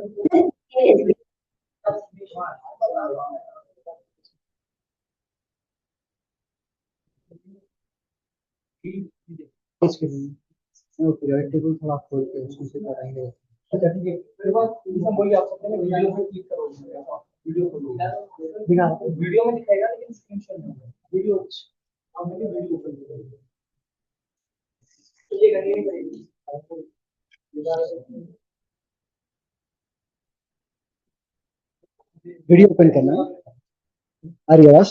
इसके लिए वो पीरियड टेबल थोड़ा खोल के उसमें से करेंगे। अच्छा ठीक है, मेरे पास इसमें वही आप सकते हैं, वीडियो में क्लिक करोगे, वीडियो खोलो, दिखा वीडियो में दिखाएगा लेकिन स्क्रीन शेयर नहीं होगा। वीडियो आप मुझे वीडियो ओपन करोगे, ये करनी नहीं पड़ेगी आपको। वीडियो ओपन करना है। अरे यस,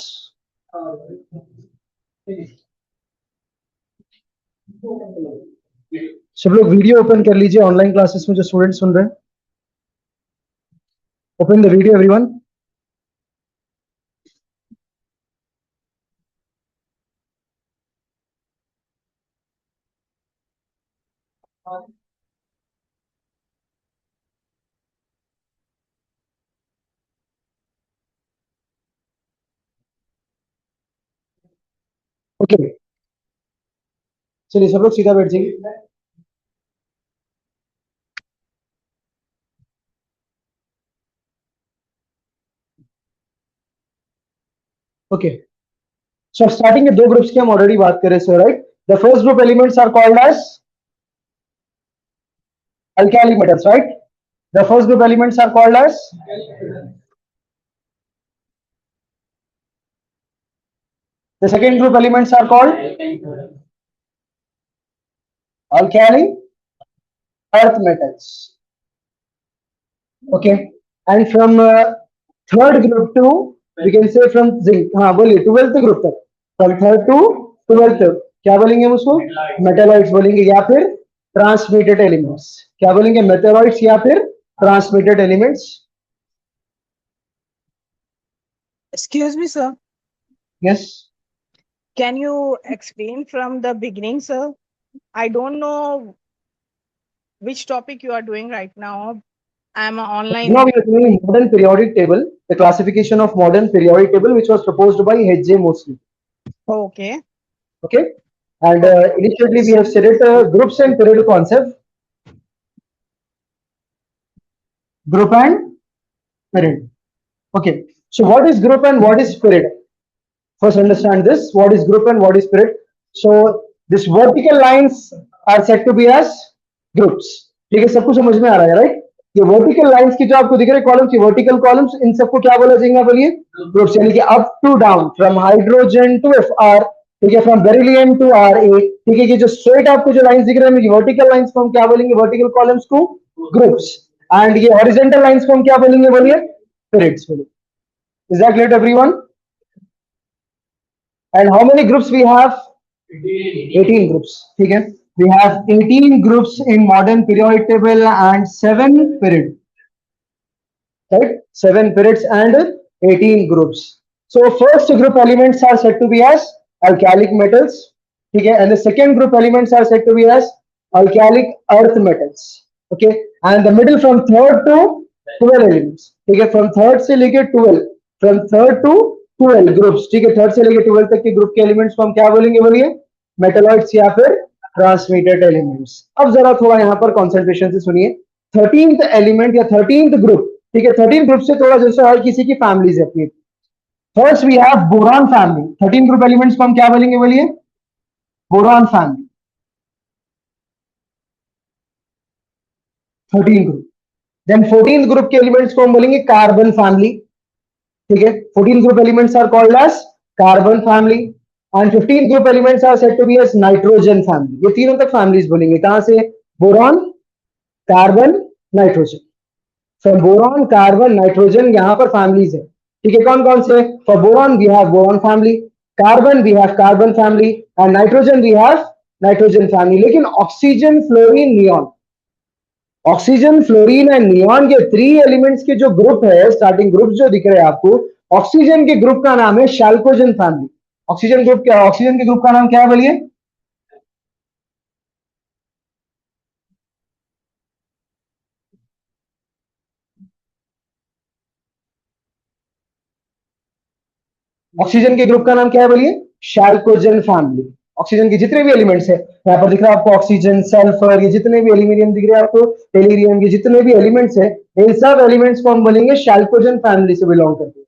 सब लोग वीडियो ओपन कर लीजिए। ऑनलाइन क्लासेस में जो स्टूडेंट सुन रहे हैं, open the video everyone. Okay, चलिए सब लोग सीधा बैठ जाइए। ओके, सो स्टार्टिंग में दो ग्रुप्स की हम ऑलरेडी बात कर रहे हैं, right. The first group elements are called as alkali metals, right? The first group elements are called as the second group elements are called alkali earth metals. Okay, and from third group to, we can say from zinc, हाँ बोलिए 12th group तक, from third to 12th तक क्या बोलेंगे हम उसको? Metalloids बोलेंगे या फिर ट्रांसमिटेड एलिमेंट्स। क्या बोलेंगे? मेटालॉइड्स या फिर transmitted elements. Excuse me, sir. Yes. Can you explain from the beginning, sir? I don't know which topic you are doing right now. I'm online. Now we are doing modern periodic table, the classification of modern periodic table, which was proposed by H.J. Moseley. Okay. Okay, and initially we have studied groups and period concept. Group and period. Okay, so what is group and what is period? First understand this, what is group and what is period. So this vertical lines are said to be as groups. ठीक है, सबको समझ में आ रहा है, right? ये vertical lines की जो आपको दिख रहे हैं कॉलम्स, ये वर्टिकल कॉलम्स, इन सबको क्या बोला जाएगा? बोलिए ग्रुप्स, यानी कि up to down, from hydrogen to Fr, ठीक है, फ्रॉम बेरिलियम टू Ra, ठीक है। ये जो स्ट्रेट आपको जो लाइंस दिख रहे हैं, वर्टिकल लाइंस को हम क्या बोलेंगे? वर्टिकल कॉलम्स को ग्रुप्स, एंड ये हॉरिजॉन्टल लाइंस को हम क्या बोलेंगे? बोलिए पीरियड्स बोलिए। Is that clear everyone? And how many groups we have? 18 groups. ठीक है, we have 18 groups in modern periodic table and 7 period, right? 7 periods and 18 groups. So first group elements are said to be as alkalic metals, ठीक है, and the second group elements are said to be as alkalic earth metals. Okay, and the middle from third to 12 elements, ठीक है, from third से लेके 12, from third to 12 groups, ठीक है, third से लेके 12 तक के ग्रुप के एलिमेंट्स को हम क्या बोलेंगे? बोलिए मेटालॉइड्स या फिर ट्रांसमिटेड एलिमेंट्स। अब जरा थोड़ा यहाँ पर कंसंट्रेशन से सुनिए। 13th एलिमेंट या 13th ग्रुप, ठीक है, 13 ग्रुप से थोड़ा जैसे हर किसी की फैमिलीज है अपनी। First we have boron family. 13 group elements को हम क्या बोलेंगे? बोलिए boron family, 13 group. Then 14th group के एलिमेंट्स को हम बोलेंगे कार्बन फैमिली, ठीक है, 14 group elements are called as carbon family, and 15 group elements are said to be as nitrogen family. ये तीनों तक families बोलेंगे, कहां से? Boron, carbon, nitrogen. From boron, carbon, nitrogen, यहां पर families है, ठीक है। कौन कौन से? For boron we have boron family, carbon we have carbon family, and nitrogen we have nitrogen family. लेकिन oxygen, fluorine, neon, oxygen, fluorine and neon, ये 3 एलिमेंट्स के जो ग्रुप है, स्टार्टिंग ग्रुप जो दिख रहे हैं आपको, ऑक्सीजन के ग्रुप का नाम है शैल्कोजन फैमिली। ऑक्सीजन ग्रुप क्या? ऑक्सीजन के ग्रुप का नाम क्या है? बोलिए ऑक्सीजन के ग्रुप का नाम क्या है? बोलिए शैल्कोजन फैमिली। ऑक्सीजन के जितने भी एलिमेंट्स है, यहाँ पर दिख रहा है आपको ऑक्सीजन, सल्फर, ये जितने भी एल्यूमिनियम दिख रहे हैं आपको, टेलीरियम, ये जितने भी एलिमेंट्स है, इन सब एलिमेंट्स को हम बोलेंगे chalcogen फैमिली से बिलोंग करते हैं।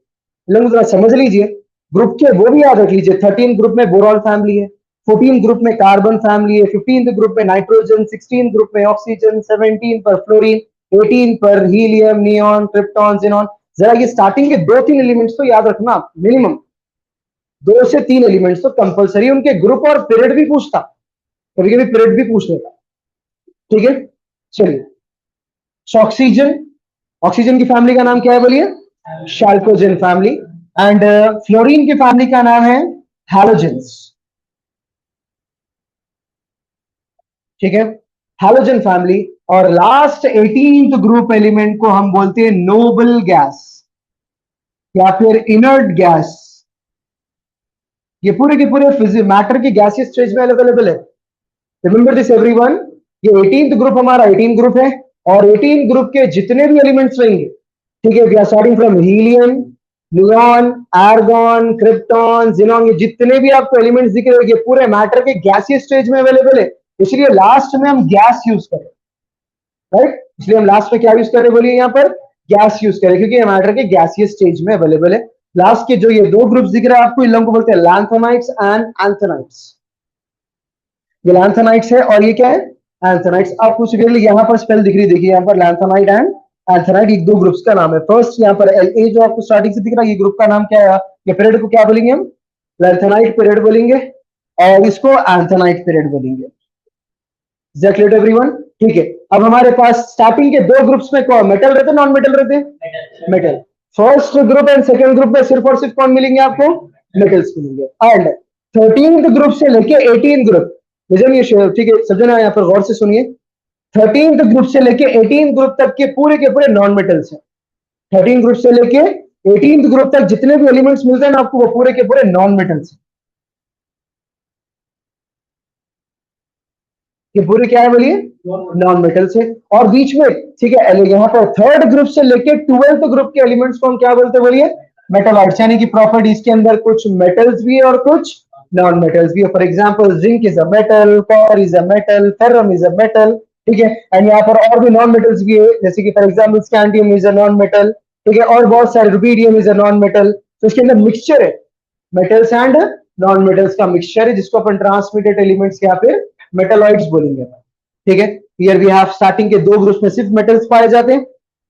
लोग जरा समझ लीजिए, ग्रुप के वो भी याद रख लीजिए। 13 ग्रुप में बोरॉन फैमिली है, 14 ग्रुप में कार्बन फैमिली है, 15 ग्रुप में नाइट्रोजन, 16 ग्रुप में ऑक्सीजन, 17 पर फ्लोरीन, 18 पर हीलियम, नियॉन, क्रिप्टॉन, जिनॉन। जरा ये स्टार्टिंग के 2-3 एलिमेंट्स तो याद रखना, मिनिमम 2 से 3 एलिमेंट्स तो कंपलसरी। उनके ग्रुप और पीरियड भी पूछता, कभी कभी पीरियड भी पूछ लेता। ठीक है, चलिए। ऑक्सीजन, ऑक्सीजन की फैमिली का नाम क्या है बोलिए? chalcogen family. एंड फ्लोरीन की फैमिली का नाम है हैलोजेंस। ठीक है, हैलोजन फैमिली। और लास्ट 18th ग्रुप एलिमेंट को हम बोलते हैं नोबल गैस या फिर इनर्ट गैस। ये पूरे के पूरे मैटर के गैसियस स्टेज में अवेलेबल है। रिमेंबर दिस एवरीवन, ये 18th ग्रुप हमारा 18 ग्रुप है, और 18 ग्रुप के जितने भी एलिमेंट्स रहेंगे, ठीक है, we are starting from helium, neon, argon, krypton, xenon, ये जितने भी आपको एलिमेंट्स दिख रहे हैं ये पूरे मैटर के गैसियस स्टेज में अवेलेबल है। इसलिए लास्ट में हम गैस यूज करें, राइट? इसलिए हम लास्ट में क्या यूज करें बोलिए? यहाँ पर गैस यूज करें, क्योंकि ये मैटर के गैसियस स्टेज में अवेलेबल है। लास्ट के जो ये 2 ग्रुप्स दिख रहे हैं आपको, इन लोगों को बोलते हैं लैंथेनाइट्स एंड एंथेनाइट्स। ये लैंथेनाइट्स है और ये क्या है? एंथेनाइट्स। आप कुछ यहाँ पर स्पेल दिख रही, देखिए यहाँ पर लैंथेनाइट एंड एंथेनाइट, एक 2 ग्रुप्स का नाम है। फर्स्ट यहाँ पर La जो आपको स्टार्टिंग से दिख रहा है, ये ग्रुप का नाम क्या है? ये पीरियड को क्या बोलेंगे हम? लैंथेनाइट पीरियड बोलेंगे, और इसको एंथेनाइट पीरियड बोलेंगे। Is that clear to everyone? ठीक है, अब हमारे पास स्टार्टिंग के 2 ग्रुप्स में कौन मेटल रहते, नॉन मेटल रहते? Metal. First group and second group में सिर्फ और सिर्फ कौन मिलेंगे आपको? मेटल्स मिलेंगे। एंड 13th ग्रुप से लेके 18 ग्रुप, ये ठीक है, सब जना यहाँ पर गौर से सुनिए। 13th ग्रुप से लेके 18 ग्रुप तक के पूरे नॉन मेटल्स हैं। 13 ग्रुप से लेके 18 ग्रुप तक जितने भी एलिमेंट्स मिलते हैं ना आपको, वो पूरे के पूरे नॉन मेटल्स हैं। ये पूरे क्या है बोलिए? नॉन मेटल्स है। और बीच में, ठीक है, यहाँ पर 3rd ग्रुप से लेके 12th ग्रुप के एलिमेंट्स को हम क्या बोलते हैं बोलिए? मेटलॉइड्स। यानी कि प्रॉपर्टीज के अंदर कुछ मेटल्स भी है और कुछ नॉन मेटल्स भी है। For example zinc is a metal, copper is a metal, ferrum is a metal. ठीक है, एंड यहाँ पर और भी नॉन मेटल्स भी है, जैसे कि for example scandium is a non metal. ठीक है, और बहुत सारे, rubidium is a non metal. तो इसके अंदर मिक्सचर है, मेटल्स एंड नॉन मेटल्स का मिक्सचर है, जिसको अपन ट्रांसमिटेड एलिमेंट्स या फिर मेटलॉइड्स बोलेंगे। ठीक है, हियर वी हैव स्टार्टिंग के 2 ग्रुप्स में सिर्फ मेटल्स पाए जाते हैं।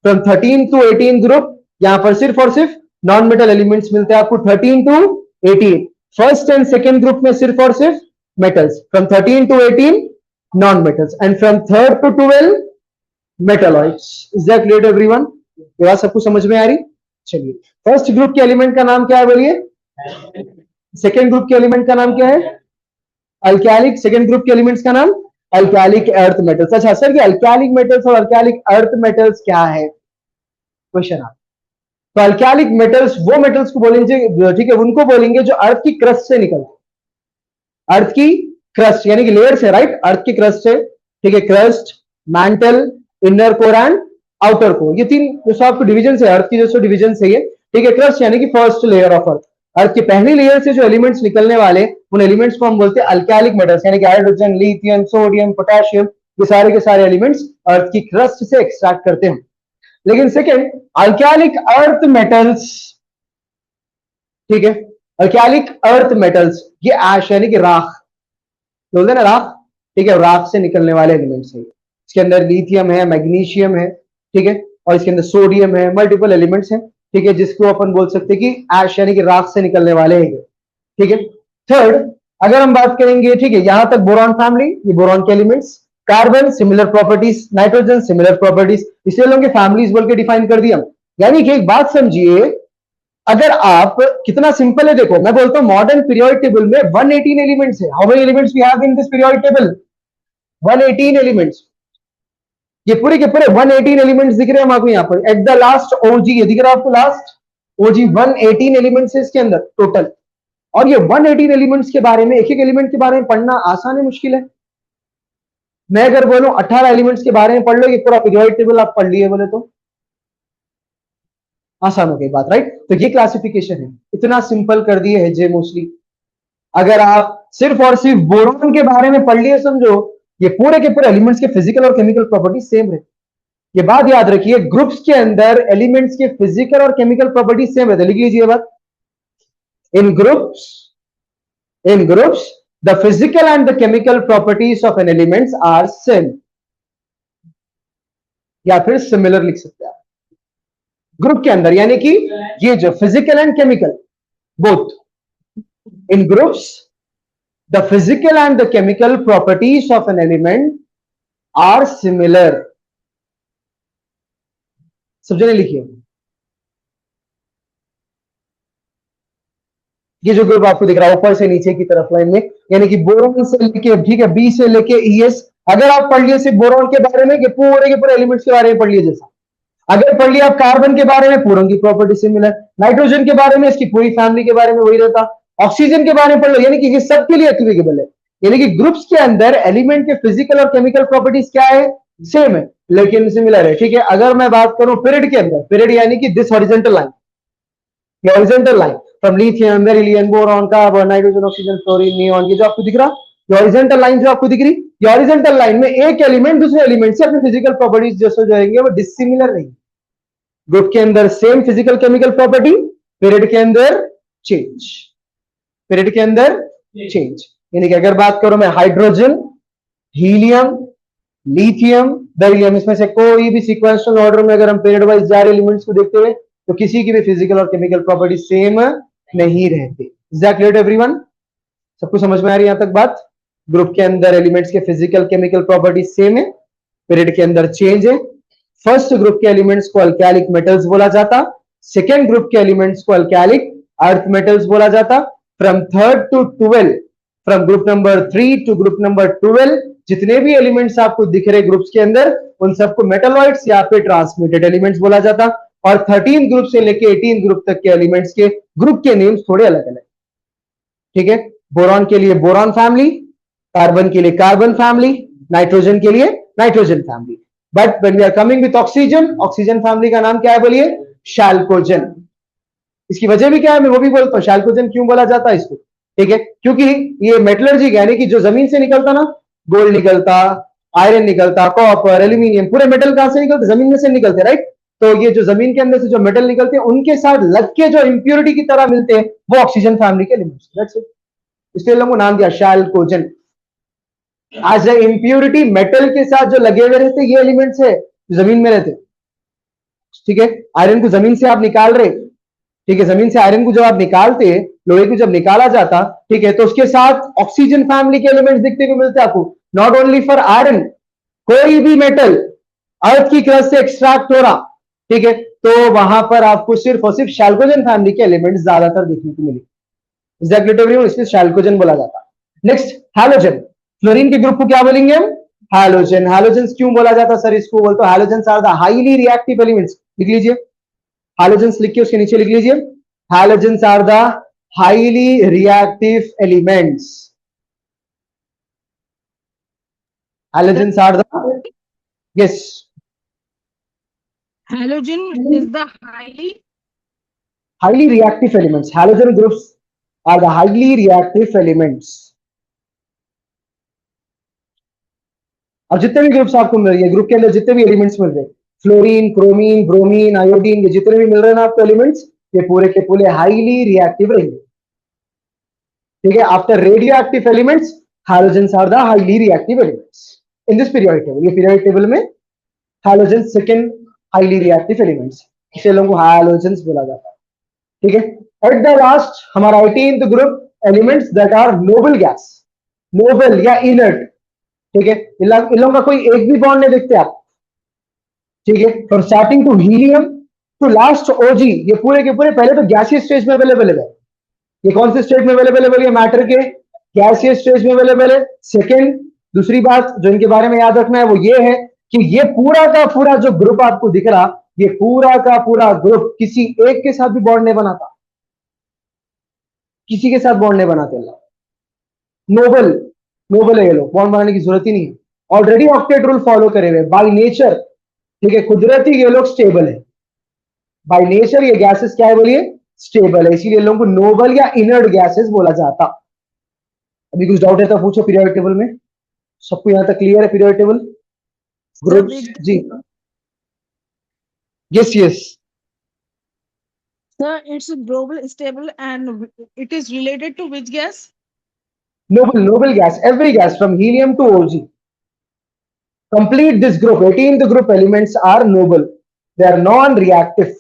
फ्रॉम 13 टू 18 ग्रुप यहां पर सिर्फ और सिर्फ नॉन मेटल एलिमेंट्स मिलते हैं आपको। 13 to 18 first and second group में सिर्फ और सिर्फ metals. From 13 to 18 non metals, and from 3rd to 12 metalloids. Is that clear to everyone? ये बात सबको समझ में आ रही? चलिए, फर्स्ट ग्रुप के एलिमेंट का नाम क्या है बोलिए? सेकेंड ग्रुप के एलिमेंट का नाम क्या है? अल्कैलिक। सेकेंड ग्रुप के एलिमेंट्स का नाम अल्कैलिक अर्थ मेटल्स। अच्छा सर, ये अल्कैलिक मेटल्स और अल्कैलिक अर्थ मेटल्स क्या है? क्वेश्चन आप। तो अल्कैलिक मेटल्स वो मेटल्स को बोलेंगे, ठीक है, उनको बोलेंगे जो अर्थ की क्रस्ट से निकलते। अर्थ की क्रस्ट यानी कि लेयर्स है, राइट? अर्थ की क्रस्ट है, ठीक है, crust, mantle, inner core and outer core. ये 3 जो आपको डिविजन है अर्थ की, जो डिविजन है ये, ठीक है। क्रस्ट यानी कि फर्स्ट लेयर ऑफ अर्थ। अर्थ की पहली लेयर से जो एलिमेंट्स निकलने वाले, उन एलिमेंट्स को हम बोलते हैं अल्कैलिक मेटल्स, यानी कि हाइड्रोजन, लिथियम, सोडियम, पोटेशियम, ये सारे के सारे एलिमेंट्स अर्थ की क्रस्ट से एक्सट्रैक्ट करते हैं। लेकिन सेकेंड, अल्कैलिक अर्थ मेटल्स, ठीक है, अल्कैलिक अर्थ मेटल्स, ये ऐश यानी कि राख, बोलते हैं ना राख, ठीक है, राख से निकलने वाले एलिमेंट्स है। इसके अंदर लिथियम है, मैग्नीशियम है, ठीक है, और इसके अंदर सोडियम है, मल्टीपल एलिमेंट्स हैं, ठीक है, जिसको अपन बोल सकते हैं कि ऐश यानी कि राख से निकलने वाले हैं, ठीक है। थर्ड, अगर हम बात करेंगे, ठीक है, यहां तक बोरॉन फैमिली, ये बोरॉन के elements. Carbon similar properties, nitrogen similar properties, इसलिए लोगों के फैमिलीज बोल के डिफाइन कर दिया। यानी कि एक बात समझिए, अगर आप, कितना सिंपल है देखो, मैं बोलता हूं मॉडर्न पीरियोडिक टेबल में 118 एलिमेंट्स है। How many elements we have in this periodic table? 118 elements. ये पूरे के पूरे 118 एलिमेंट्स दिख रहे हैं आपको यहाँ पर। एट द लास्ट ओजी, ये दिख रहा है आपको लास्ट ओजी, 118 एलिमेंट्स है इसके अंदर टोटल। और ये 118 एलिमेंट्स के बारे में, एक एक एलिमेंट के बारे में पढ़ना आसान है मुश्किल है? मैं अगर बोलूं 18 एलिमेंट्स के बारे में पढ़ लो, ये पूरा पीरियोडिक टेबल आप पढ़ लिए बोले तो आसान हो गई बात, राइट? तो ये क्लासिफिकेशन है, इतना सिंपल कर दिए है जे मोस्टली। अगर आप सिर्फ और सिर्फ बोरॉन के बारे में पढ़ लिए, समझो ये पूरे के पूरे एलिमेंट्स के फिजिकल और केमिकल प्रॉपर्टी सेम है। ये बात याद रखिए, ग्रुप्स के अंदर एलिमेंट्स के फिजिकल और केमिकल प्रॉपर्टीज सेम है। लिख लीजिए बात, in groups the physical and the chemical properties of an elements are same, या फिर सिमिलर लिख सकते हैं आप ग्रुप के अंदर, यानी कि ये जो physical and chemical both in groups the physical and the chemical properties of an element are similar. सब जने लिखिए, ये जो ग्रुप आपको दिख रहा है ऊपर से नीचे की तरफ लाइन में, यानी कि बोरॉन से लेके, ठीक है, बी से लेके ईएस। अगर आप पढ़ लिए सिर्फ बोरॉन के बारे में, कि पूरे के पूरे एलिमेंट्स के बारे में पढ़ लिए जैसा, अगर पढ़ लिया आप कार्बन के बारे में, पूरों की प्रॉपर्टी सिमिलर, नाइट्रोजन के बारे में, इसकी पूरी फैमिली के बारे में वही रहता, ऑक्सीजन के बारे में पढ़ लो, यानी कि ये सबके लिए एप्लीकेबल है। यानी कि ग्रुप्स के अंदर एलिमेंट के फिजिकल और केमिकल प्रॉपर्टीज क्या है, सेम है लेकिन सिमिलर है, ठीक है। अगर मैं बात करूं पीरियड के अंदर, पीरियड यानी कि this horizontal line, horizontal line from lithium, beryllium, boron, carbon, nitrogen, oxygen, fluorine, neon, ये जो आपको दिख रहा हॉरिजॉन्टल लाइन जो आपको दिख रही, ये हॉरिजॉन्टल लाइन में एक एलिमेंट दूसरे एलिमेंट से अपने फिजिकल प्रॉपर्टीज जैसे जाएंगे वो डिसिमिलर नहीं। ग्रुप के अंदर same physical chemical property, period के अंदर चेंज, पीरियड के अंदर चेंज। यानी कि अगर बात करूं मैं हाइड्रोजन, हीलियम, लिथियम, बेरिलियम, इसमें से कोई भी सीक्वेंशियल ऑर्डर में अगर हम पीरियड वाइज जा रहे एलिमेंट्स को देखते हुए, तो किसी की भी फिजिकल और केमिकल प्रॉपर्टी सेम नहीं रहती। Is that clear to everyone? सबको समझ में आ रही है यहां तक बात? ग्रुप के अंदर एलिमेंट्स के फिजिकल केमिकल प्रॉपर्टी सेम है, पीरियड के अंदर चेंज है। फर्स्ट ग्रुप के एलिमेंट्स को अल्कैलिक मेटल्स बोला जाता, सेकेंड ग्रुप के एलिमेंट्स को अल्कैलिक अर्थ मेटल्स बोला जाता। From 3 to 12, from group number 3 to group number 12, जितने भी एलिमेंट्स आपको दिख रहे ग्रुप्स के अंदर, उन सबको मेटलॉइड्स या फिर ट्रांसमिटेड एलिमेंट्स बोला जाता। और 13 ग्रुप से लेके 18 ग्रुप तक के एलिमेंट्स के ग्रुप के नेम्स थोड़े अलग अलग, ठीक है। बोरॉन के लिए बोरॉन फैमिली, कार्बन के लिए कार्बन फैमिली, नाइट्रोजन के लिए nitrogen family. But when we are coming with oxygen, oxygen family का नाम क्या है बोलिए? शैल्कोजन। इसकी वजह भी क्या है मैं वो भी बोलता हूं, शैल्कोजन क्यों बोला जाता है इसको, ठीक है, क्योंकि ये मेटलर्जी यानी कि जो जमीन से निकलता ना, गोल्ड निकलता, आयरन निकलता, कॉपर, एल्यूमिनियम, पूरे मेटल कहां से निकलते? जमीन में से निकलते, राइट। तो ये जो जमीन के अंदर से जो मेटल निकलते हैं, उनके साथ लग के जो इंप्योरिटी की तरह मिलते हैं, वो ऑक्सीजन फैमिली के एलिमेंट्स, दैट्स इट। इसलिए लोगों को नाम दिया शैल्कोजन। एज ए इंप्योरिटी मेटल के साथ जो लगे हुए रहते ये एलिमेंट्स है जो जमीन में रहते, ठीक है। आयरन को जमीन से आप निकाल रहे, ठीक है, जमीन से आयरन को जब आप निकालते, लोहे को जब निकाला जाता, ठीक है, तो उसके साथ ऑक्सीजन फैमिली के एलिमेंट्स दिखते हुए मिलते आपको। नॉट ओनली फॉर आयरन, कोई भी मेटल अर्थ की क्रस्ट से एक्सट्रैक्ट हो रहा, ठीक है, तो वहां पर आपको सिर्फ और सिर्फ शैल्कोजन फैमिली के एलिमेंट्स ज्यादातर देखने को मिले। इसलिए शैल्कोजन बोला जाता। नेक्स्ट हैलोजन, फ्लोरीन के ग्रुप को क्या बोलेंगे हम? हैलोजन। हैलोजन क्यों बोला जाता सर इसको? बोलते हो halogen are the highly reactive elements. लिख लीजिए, हैलोजन लिख के उसके नीचे लिख लीजिए, halogen are the highly reactive elements. Halogen are the, yes, Halogen is the highly reactive elements. Halogen groups are the highly reactive elements. अब जितने भी ग्रुप्स आपको मिल रही है, ग्रुप के अंदर जितने भी एलिमेंट्स मिल रहे हैं, फ्लोरीन, क्रोमीन, ब्रोमीन, आयोडीन, ये जितने भी मिल रहे हैं ना आपको एलिमेंट्स, ये पूरे के पूरे हाईली रिएक्टिव रहेंगे, ठीक है। After radioactive elements, halogens are the highly reactive elements in this periodic table. ये पीरियोडिक टेबल में halogen second highly reactive elements, इसे लोगों को हैलोजेंस बोला जाता है, ठीक है। एट द लास्ट हमारा 18th group, elements that are noble gas, noble या इनर्ट, ठीक है। इन लोगों का कोई एक भी बॉन्ड नहीं देखते आप, ठीक है। From starting to helium to last ओजी, ये पूरे के पूरे पहले तो गैसियस स्टेज में अवेलेबल है। ये कौन से स्टेज में अवेलेबल है? मैटर के गैसियस स्टेज में अवेलेबल है। सेकेंड, दूसरी बात जो इनके बारे में याद रखना है वो ये है कि ये पूरा का पूरा जो ग्रुप आपको दिख रहा, ये पूरा का पूरा ग्रुप किसी एक के साथ भी बॉन्ड नहीं बनाता, किसी के साथ बॉन्ड नहीं बनाते। नोबल, नोबल है ये लोग, बॉन्ड बनाने की जरूरत ही नहीं है, ऑलरेडी ऑक्टेट रूल फॉलो करे हुए बाय नेचर, ठीक है। कुदरती ये लोग स्टेबल है, बाय नेचर ये गैसेस क्या है बोलिए? स्टेबल है, इसीलिए लोगों को नोबल या इनर्ट गैसेस बोला जाता। अभी कुछ डाउट है तो पूछो पीरियोडिक टेबल में। सबको यहां तक क्लियर है periodic table? Groups ji, Yes, yes. Sir, it's a global stable and it is related to which gas? Noble gas. Every gas from helium to OG. Complete this group. 18th group elements are noble. They are non-reactive.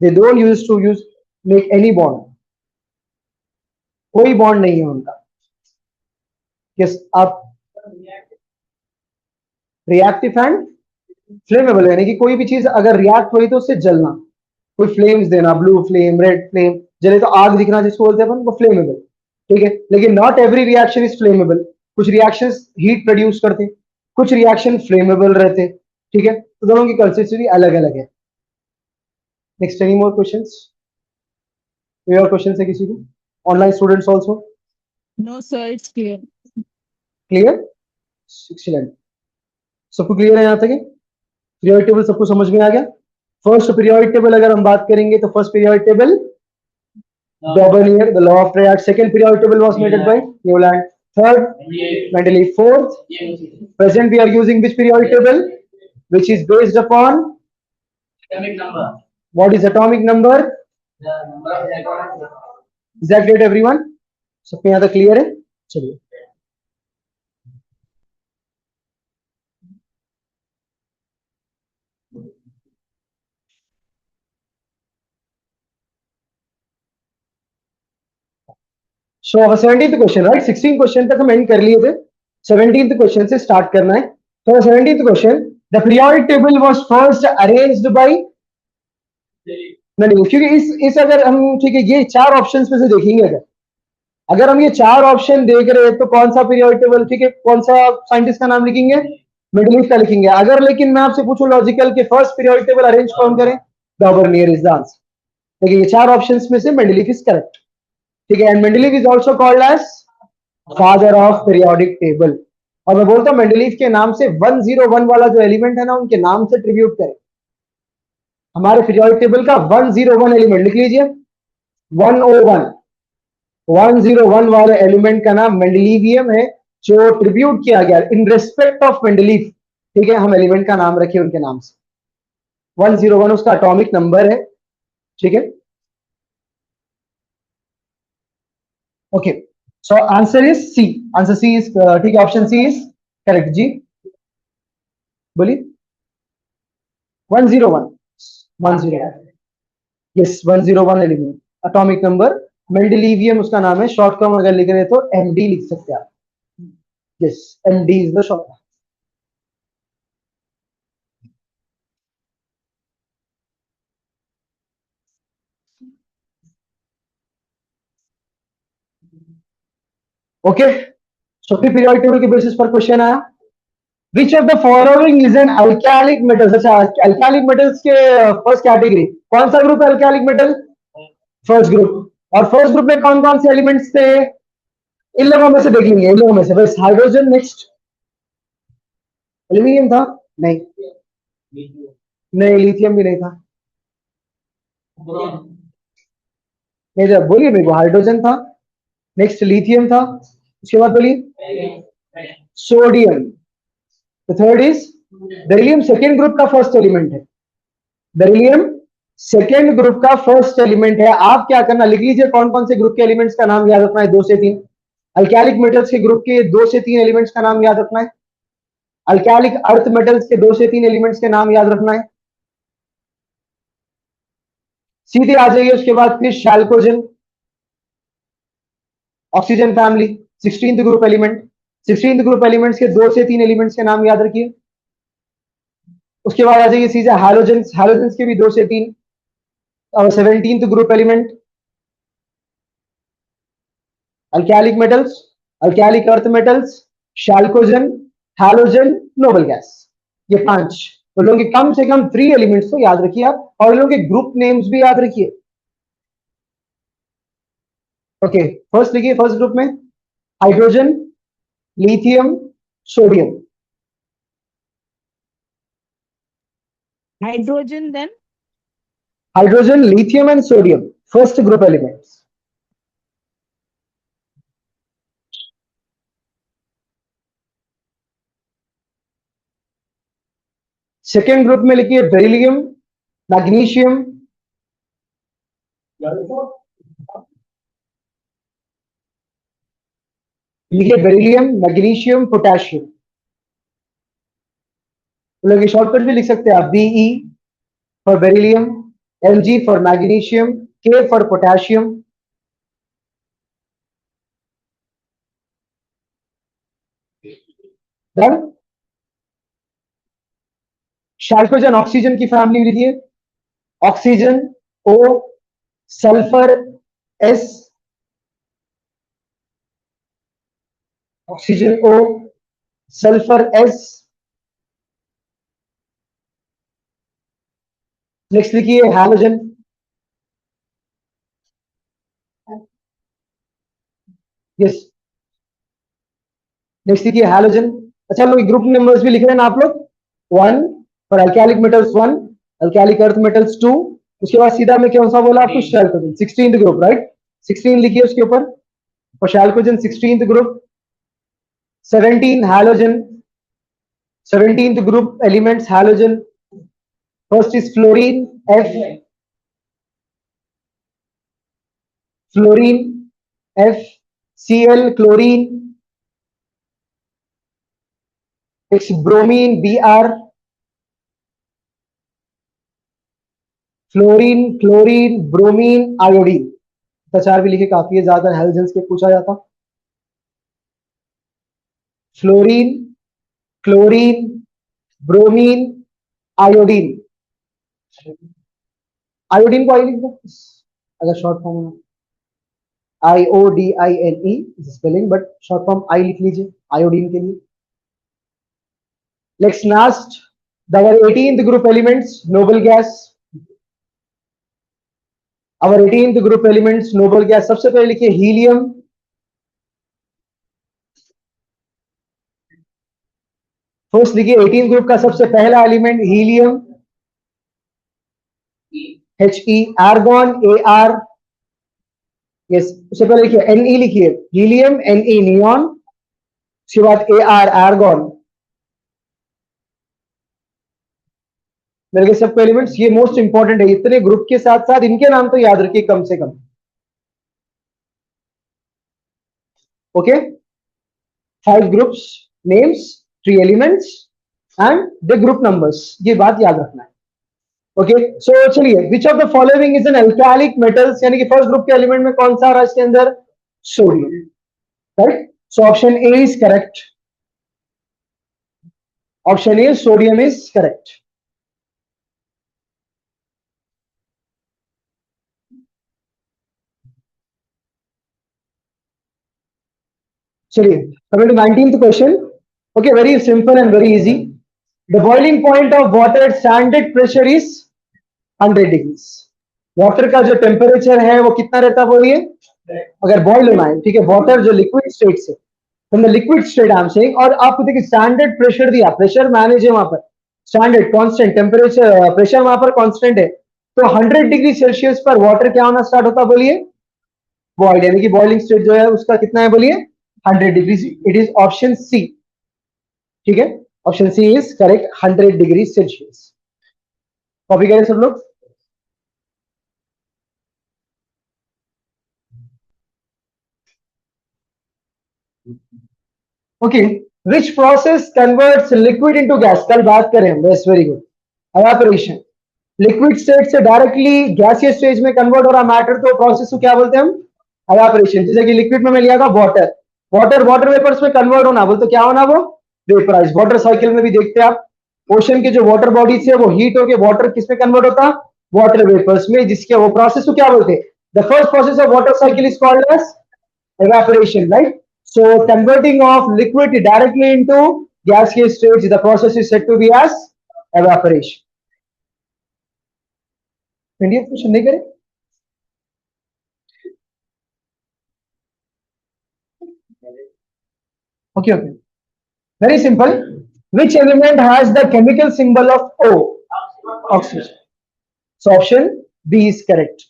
They don't use to use make any bond. कोई bond नहीं है उनका. Yes आप reactive and flammable यानी कि कोई भी चीज अगर रिएक्ट हुई तो उससे जलना, कोई फ्लेम्स देना, ब्लू फ्लेम, रेड फ्लेम, जले तो आग दिखना जिसको बोलते हैं अपन, वो फ्लेमेबल. ठीक है, लेकिन not every reaction is flammable. कुछ रिएक्शंस हीट प्रोड्यूस करते, कुछ रिएक्शन फ्लेमेबल रहते. ठीक है, तो दोनों की कंसिस्टेंसी अलग अलग है. Next, any more questions? कोई और क्वेश्चन है किसी को? Online students also? No, sir, it's clear. Clear? Excellent. सबको क्लियर है यहाँ तक? पीरियोडिक टेबल सबको समझ में आ गया? फर्स्ट पीरियोडिक टेबल अगर हम बात करेंगे तो first periodic table Daubernier, the law of Rayleigh. Second periodic table was made by Newland. Third, Mendeleev. Fourth, present we are using which periodic table, which is based upon atomic number. what is atomic number? The number of electrons. Is that great, everyone? सबको यहाँ तक clear है? चलिए. So our 17th question, right? 16 question तक हम and कर लिए थे. 17th क्वेश्चन से स्टार्ट करना है. तो 17th question, the periodic table was first arranged by नहीं, क्योंकि इस अगर हम, ठीक है, ये चार ऑप्शंस में से देखेंगे, अगर हम ये चार ऑप्शन देख रहे हैं तो कौन सा पीरियोडिक टेबल, ठीक है, कौन सा साइंटिस्ट का नाम लिखेंगे? मेंडलीव का लिखेंगे. अगर लेकिन मैं आपसे पूछूं लॉजिकल के फर्स्ट पीरियोडिक टेबल अरेंज कौन करें? डॉबर्नियर इज द आंसर. देखिए, ये चार ऑप्शंस में से मेंडलीव इज करेक्ट. ठीक है, and Mendeleev is also called as father of periodic table. और मैं बोलता हूं मेंडलीव के नाम से 101 वाला जो एलिमेंट है ना, उनके नाम से ट्रिब्यूट करें. हमारे पीरियोडिक टेबल का 101 एलिमेंट लिख लीजिए. 101 101 वाले एलिमेंट का नाम मेंडलीवियम है, जो ट्रिब्यूट किया गया इन रेस्पेक्ट ऑफ मेंडलीव. ठीक है, हम एलिमेंट का नाम रखे उनके नाम से. 101 उसका एटॉमिक नंबर है. ठीक है, okay. So answer is C. Answer C is, ठीक है, ऑप्शन सी इज करेक्ट. जी बोलिए. 101 101 yes, 101 element, atomic number mendelevium उसका नाम है. शॉर्ट फॉर्म अगर लिख रहे तो एमडी लिख सकते हैं आप. Yes, MD is the short. Okay, so periodic table के बेसिस पर क्वेश्चन आया. Which of the following is an alkalic metals. अच्छा, अल्कैलिक मेटल्स के फर्स्ट कैटेगरी कौन सा ग्रुप है? Alkalic metal first group. और फर्स्ट ग्रुप में कौन कौन से एलिमेंट्स थे? इन लोगों में से देख लेंगे. इन लोगों में से बस हाइड्रोजन. नेक्स्ट, एल्यूमिनियम था? नहीं, नहीं, लिथियम भी नहीं था. नहीं, जब बोलिए मेरे को, हाइड्रोजन था. नेक्स्ट लिथियम था. उसके बाद बोलिए sodium. The third is beryllium. Second group का फर्स्ट एलिमेंट है. बेरिलियम सेकेंड ग्रुप का फर्स्ट एलिमेंट है. आप क्या करना, लिख लीजिए कौन कौन से ग्रुप के एलिमेंट्स का नाम याद रखना है. 2 से 3 अल्कैलिक मेटल्स के ग्रुप के 2 से 3 एलिमेंट्स का नाम याद रखना है. अल्कैलिक अर्थ मेटल्स के 2 से 3 एलिमेंट्स के नाम याद रखना है. सीधे आ जाइए उसके बाद फिर chalcogen, oxygen family, 16th group element. 16th group elements के 2 से 3 एलिमेंट्स के नाम याद रखिए. उसके बाद आ जाइए सीधे हैलोजेंस. हैलोजेंस के भी 2 से 3. और 17th group element alkalic metals, alkalic earth metals, chalcogen, halogen, noble gas. ये 5. तो लोगों के कम से कम 3 एलिमेंट्स तो याद रखिए आप, और लोगों के ग्रुप नेम्स भी याद रखिए. ओके, फर्स्ट लिखिए. फर्स्ट ग्रुप में hydrogen, lithium, sodium. Hydrogen then? Hydrogen, lithium and sodium, first group elements. Second group में लिखिए बेरिलियम, मैग्नीशियम, लिखिए बेरिलियम, मैग्नीशियम, पोटेशियम। लोग शॉर्टकट भी लिख सकते हैं आप, B E for beryllium, M G for magnesium, K for potassium. Done. सल्फोजन ऑक्सीजन की फैमिली लिखिए, oxygen O, sulphur S, oxygen O, sulphur S. Next लिखिए हैलोजन, यस। नेक्स्ट लिखिए हैलोजन। अच्छा लोग ग्रुप नंबर्स भी लिख रहे हैं ना आप लोग, 1 फॉर अल्कैलिक मेटल्स 1, अल्कैलिक अर्थ मेटल्स 2, उसके बाद सीधा में कौन सा बोला आपको, शैल्कोजन 16th ग्रुप, राइट। 16 लिखिए उसके ऊपर, और शैल्कोजन 16th group. 17 halogen, 17th group elements halogen. First is fluorine, F, fluorine F, Cl chlorine, it's bromine Br, fluorine, chlorine, bromine, iodine. चार भी लिखे काफी है, ज्यादा हेलोजेंस के पूछा जाता। Fluorine, chlorine, bromine, iodine. Iodine को आई लिख दो अगर शॉर्ट फॉर्म में, IODINE spelling, but short form I लिख लीजिए आयोडीन के लिए। Next last our 18th group elements noble gas, our 18th group elements noble gas। सबसे पहले लिखिए हीलियम, फर्स्ट लिखिए 18th ग्रुप का सबसे पहला element helium, He, argon AR, yes. उससे पहले लिखिए Ne, लिखिए हीलियम, Ne नियॉन, उसके बाद AR आर्गॉन। मेरे सबको एलिमेंट्स ये मोस्ट इंपॉर्टेंट है, इतने ग्रुप के साथ साथ इनके नाम तो याद रखिए कम से कम, okay. 5 groups names, 3 elements and the group numbers, ये बात याद रखना है, ओके। सो चलिए, which of the following is an alkalic metals, यानी कि फर्स्ट ग्रुप के एलिमेंट में कौन सा आ रहा है इसके अंदर, sodium, right. So option A is correct, option A sodium is correct. चलिए, coming to 19th question, okay, very simple and very easy. The boiling point of water at standard pressure is 100 degrees. Water का जो temperature है वो कितना रहता है बोलिए, अगर बॉइल होना है, ठीक है, वाटर जो लिक्विड स्टेट से, from the liquid state I am saying, और आपको देखिए स्टैंडर्ड प्रेशर दिया, प्रेशर मैनेज है वहां पर, स्टैंडर्ड कांस्टेंट टेम्परेचर, प्रेशर वहां पर कांस्टेंट है, तो 100 डिग्री सेल्सियस पर वाटर क्या होना स्टार्ट होता है बोलिए, बॉइल्ड, यानी कि बॉइलिंग स्टेट जो है उसका कितना है बोलिए, 100 degree. It is option C, ठीक है, option C is correct, 100 degree Celsius. Copy करें सब लोग। Okay, which process converts liquid into gas, कल बात करें हम, yes very good, evaporation. Liquid state से डायरेक्टली गैसियस स्टेज में कन्वर्ट हो रहा मैटर, तो प्रोसेस को क्या बोलते हैं हम, एवापोरेशन। जैसे कि लिक्विड में मैं लिया था वाटर, वाटर वाटर वेपर्स में कन्वर्ट होना, बोलते क्या होना वो, वेपराइज। वाटर साइकिल में भी देखते हैं आप, ओशन के जो वाटर बॉडीज है वो हीट होके वाटर किस में कन्वर्ट होता, वाटर वेपर्स में, जिसके वो प्रोसेस को क्या बोलते हैं, the first process of water cycle is called as evaporation, right? So converting of liquid directly into gaseous stage, the process is said to be as evaporation. Indian question नहीं करें, okay, okay, very simple. Which element has the chemical symbol of O? Oxygen. So option B is correct,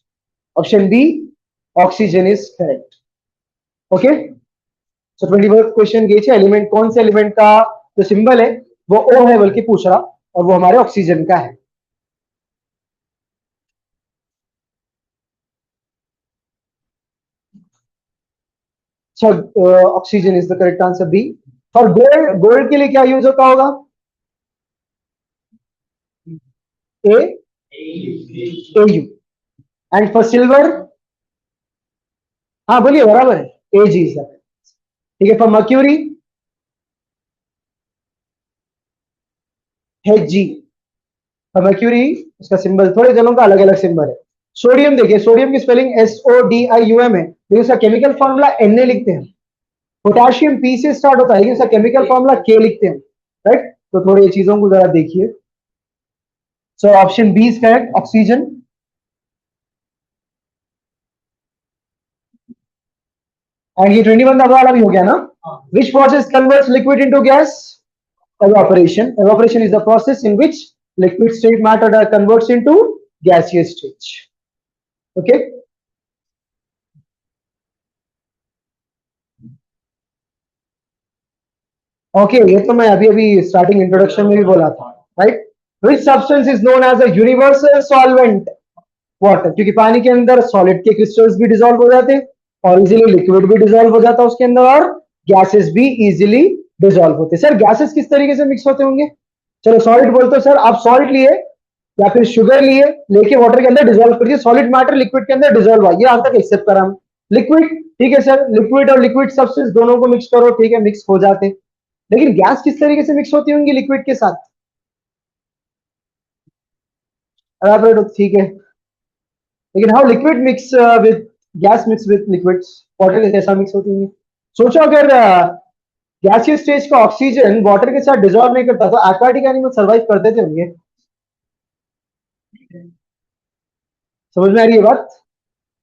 option B, oxygen is correct, okay. So 21st question ये element कौन से element का जो symbol है वो O है बल्कि पूछ रहा, और वो हमारे ऑक्सीजन का है. So oxygen is the correct answer B. और गोल्ड, गोल्ड के लिए क्या यूज होता होगा? A U. And for silver, हाँ बोलिए, बराबर है, ए जी इज द. ठीक है. For mercury, H G. For mercury उसका सिंबल, थोड़े जनों का अलग अलग सिंबल है. सोडियम देखिए, सोडियम की स्पेलिंग SODIUM है, लेकिन उसका केमिकल फॉर्मूला Na लिखते हैं. पोटेशियम पी से स्टार्ट होता है, लेकिन उसका केमिकल फॉर्मूला K लिखते हैं. राइट. तो थोड़ी ये चीजों को जरा देखिए. So option B is correct, oxygen. And ये 21 नंबर वाला भी हो गया ना. Which process converts liquid into gas? Evaporation. Evaporation is the process in which liquid state matter converts into gaseous stage. Okay. Okay, ये तो मैं अभी अभी स्टार्टिंग इंट्रोडक्शन में भी बोला था. Right. Which substance is known as a universal solvent? Water. क्योंकि पानी के अंदर सॉलिड के क्रिस्टल्स भी डिसॉल्व हो जाते हैं और इजीली लिक्विड भी डिसॉल्व हो जाता है उसके अंदर, और गैसेस भी इजीली डिसॉल्व होते हैं. सर गैसेस किस तरीके से मिक्स होते होंगे? चलो सॉलिड बोलते हो सर, आप सॉल्ट लिए या फिर शुगर लिए, लेके वाटर के अंदर डिसॉल्व कर दिए, सॉलिड मैटर लिक्विड के अंदर डिसॉल्व हुआ, ये आज तक एक्सेप्ट करा हम. लिक्विड, ठीक है सर, लिक्विड और लिक्विड सब्सटेंस दोनों को मिक्स करो, ठीक है, मिक्स हो जाते. लेकिन गैस किस तरीके से मिक्स होती होंगी लिक्विड के साथ? ठीक है. लेकिन how liquid mix with gas mix with liquids, water के कैसा मिक्स होती है? सोचो अगर गैसियस स्टेज का ऑक्सीजन वाटर के साथ डिसॉल्व नहीं करता तो एक्वाटिक एनिमल सर्वाइव करते थे होंगे. समझ में आ रही है बात?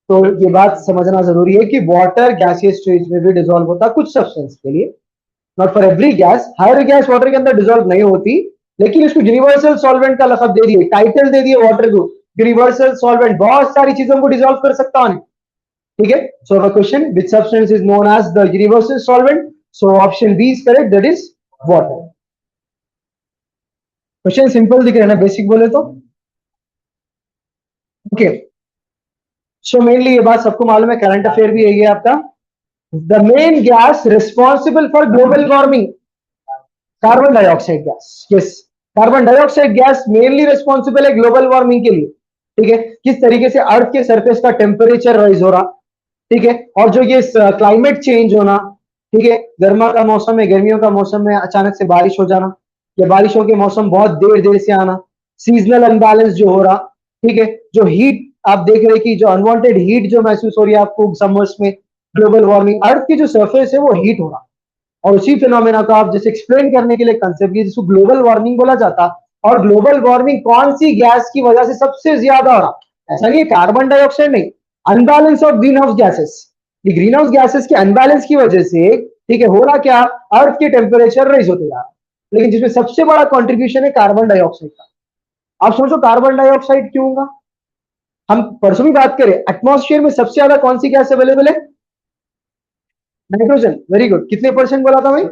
तो ये बात समझना जरूरी है कि वाटर गैसियस स्टेज में भी डिसॉल्व होता है कुछ सब्सटेंस के लिए, not for every gas. Her gas water के अंदर डिसॉल्व नहीं होती, लेकिन इसको यूनिवर्सल सॉल्वेंट का लक़ब दे दिए, टाइटल दे दिए वाटर को यूनिवर्सल सॉल्वेंट, बहुत सारी चीजों को डिसॉल्व कर सकता है. ठीक है. So the question, which substance is known as the universal solvent? So option B is correct, that is water. Question simple दिख रहा है ना, बेसिक बोले तो. ओके. सो मेनली ये बात सबको मालूम है, करंट अफेयर भी यही है आपका. The main gas responsible for global warming, carbon dioxide gas. Yes, carbon dioxide gas mainly responsible है ग्लोबल वार्मिंग के लिए. ठीक है. किस तरीके से अर्थ के सरफेस का टेम्परेचर राइज हो रहा, ठीक है, और जो ये क्लाइमेट चेंज होना, ठीक है, गर्मा का मौसम है, गर्मियों का मौसम में अचानक से बारिश हो जाना, या बारिशों के मौसम बहुत देर देर से आना, सीजनल अनबैलेंस जो हो रहा, ठीक है, जो हीट आप देख रहे हैं कि जो अनवांटेड हीट जो महसूस हो रही है आपको समर्स में, ग्लोबल वार्मिंग, अर्थ की जो सरफेस है वो हीट हो रहा, और उसी फिनोमेना को आप जैसे एक्सप्लेन करने के लिए कंसेप्ट जिसको ग्लोबल वार्मिंग बोला जाता. और ग्लोबल वार्मिंग कौन सी गैस की वजह से सबसे ज्यादा हो रहा? ऐसा नहीं कार्बन डाइऑक्साइड नहीं, unbalance of green house gases. ये ग्रीन हाउस गैसेस के अनबैलेंस की वजह से, ठीक है, हो रहा क्या, अर्थ के टेम्परेचर राइज होते जा रहा, लेकिन जिसमें सबसे बड़ा कंट्रीब्यूशन है कार्बन डाइऑक्साइड का. आप सोचो कार्बन डाइऑक्साइड क्यों होगा? हम परसों भी बात करें, एटमॉस्फेयर में सबसे ज्यादा कौन सी गैस अवेलेबल है? नाइट्रोजन. Very good. कितने परसेंट बोला था भाई?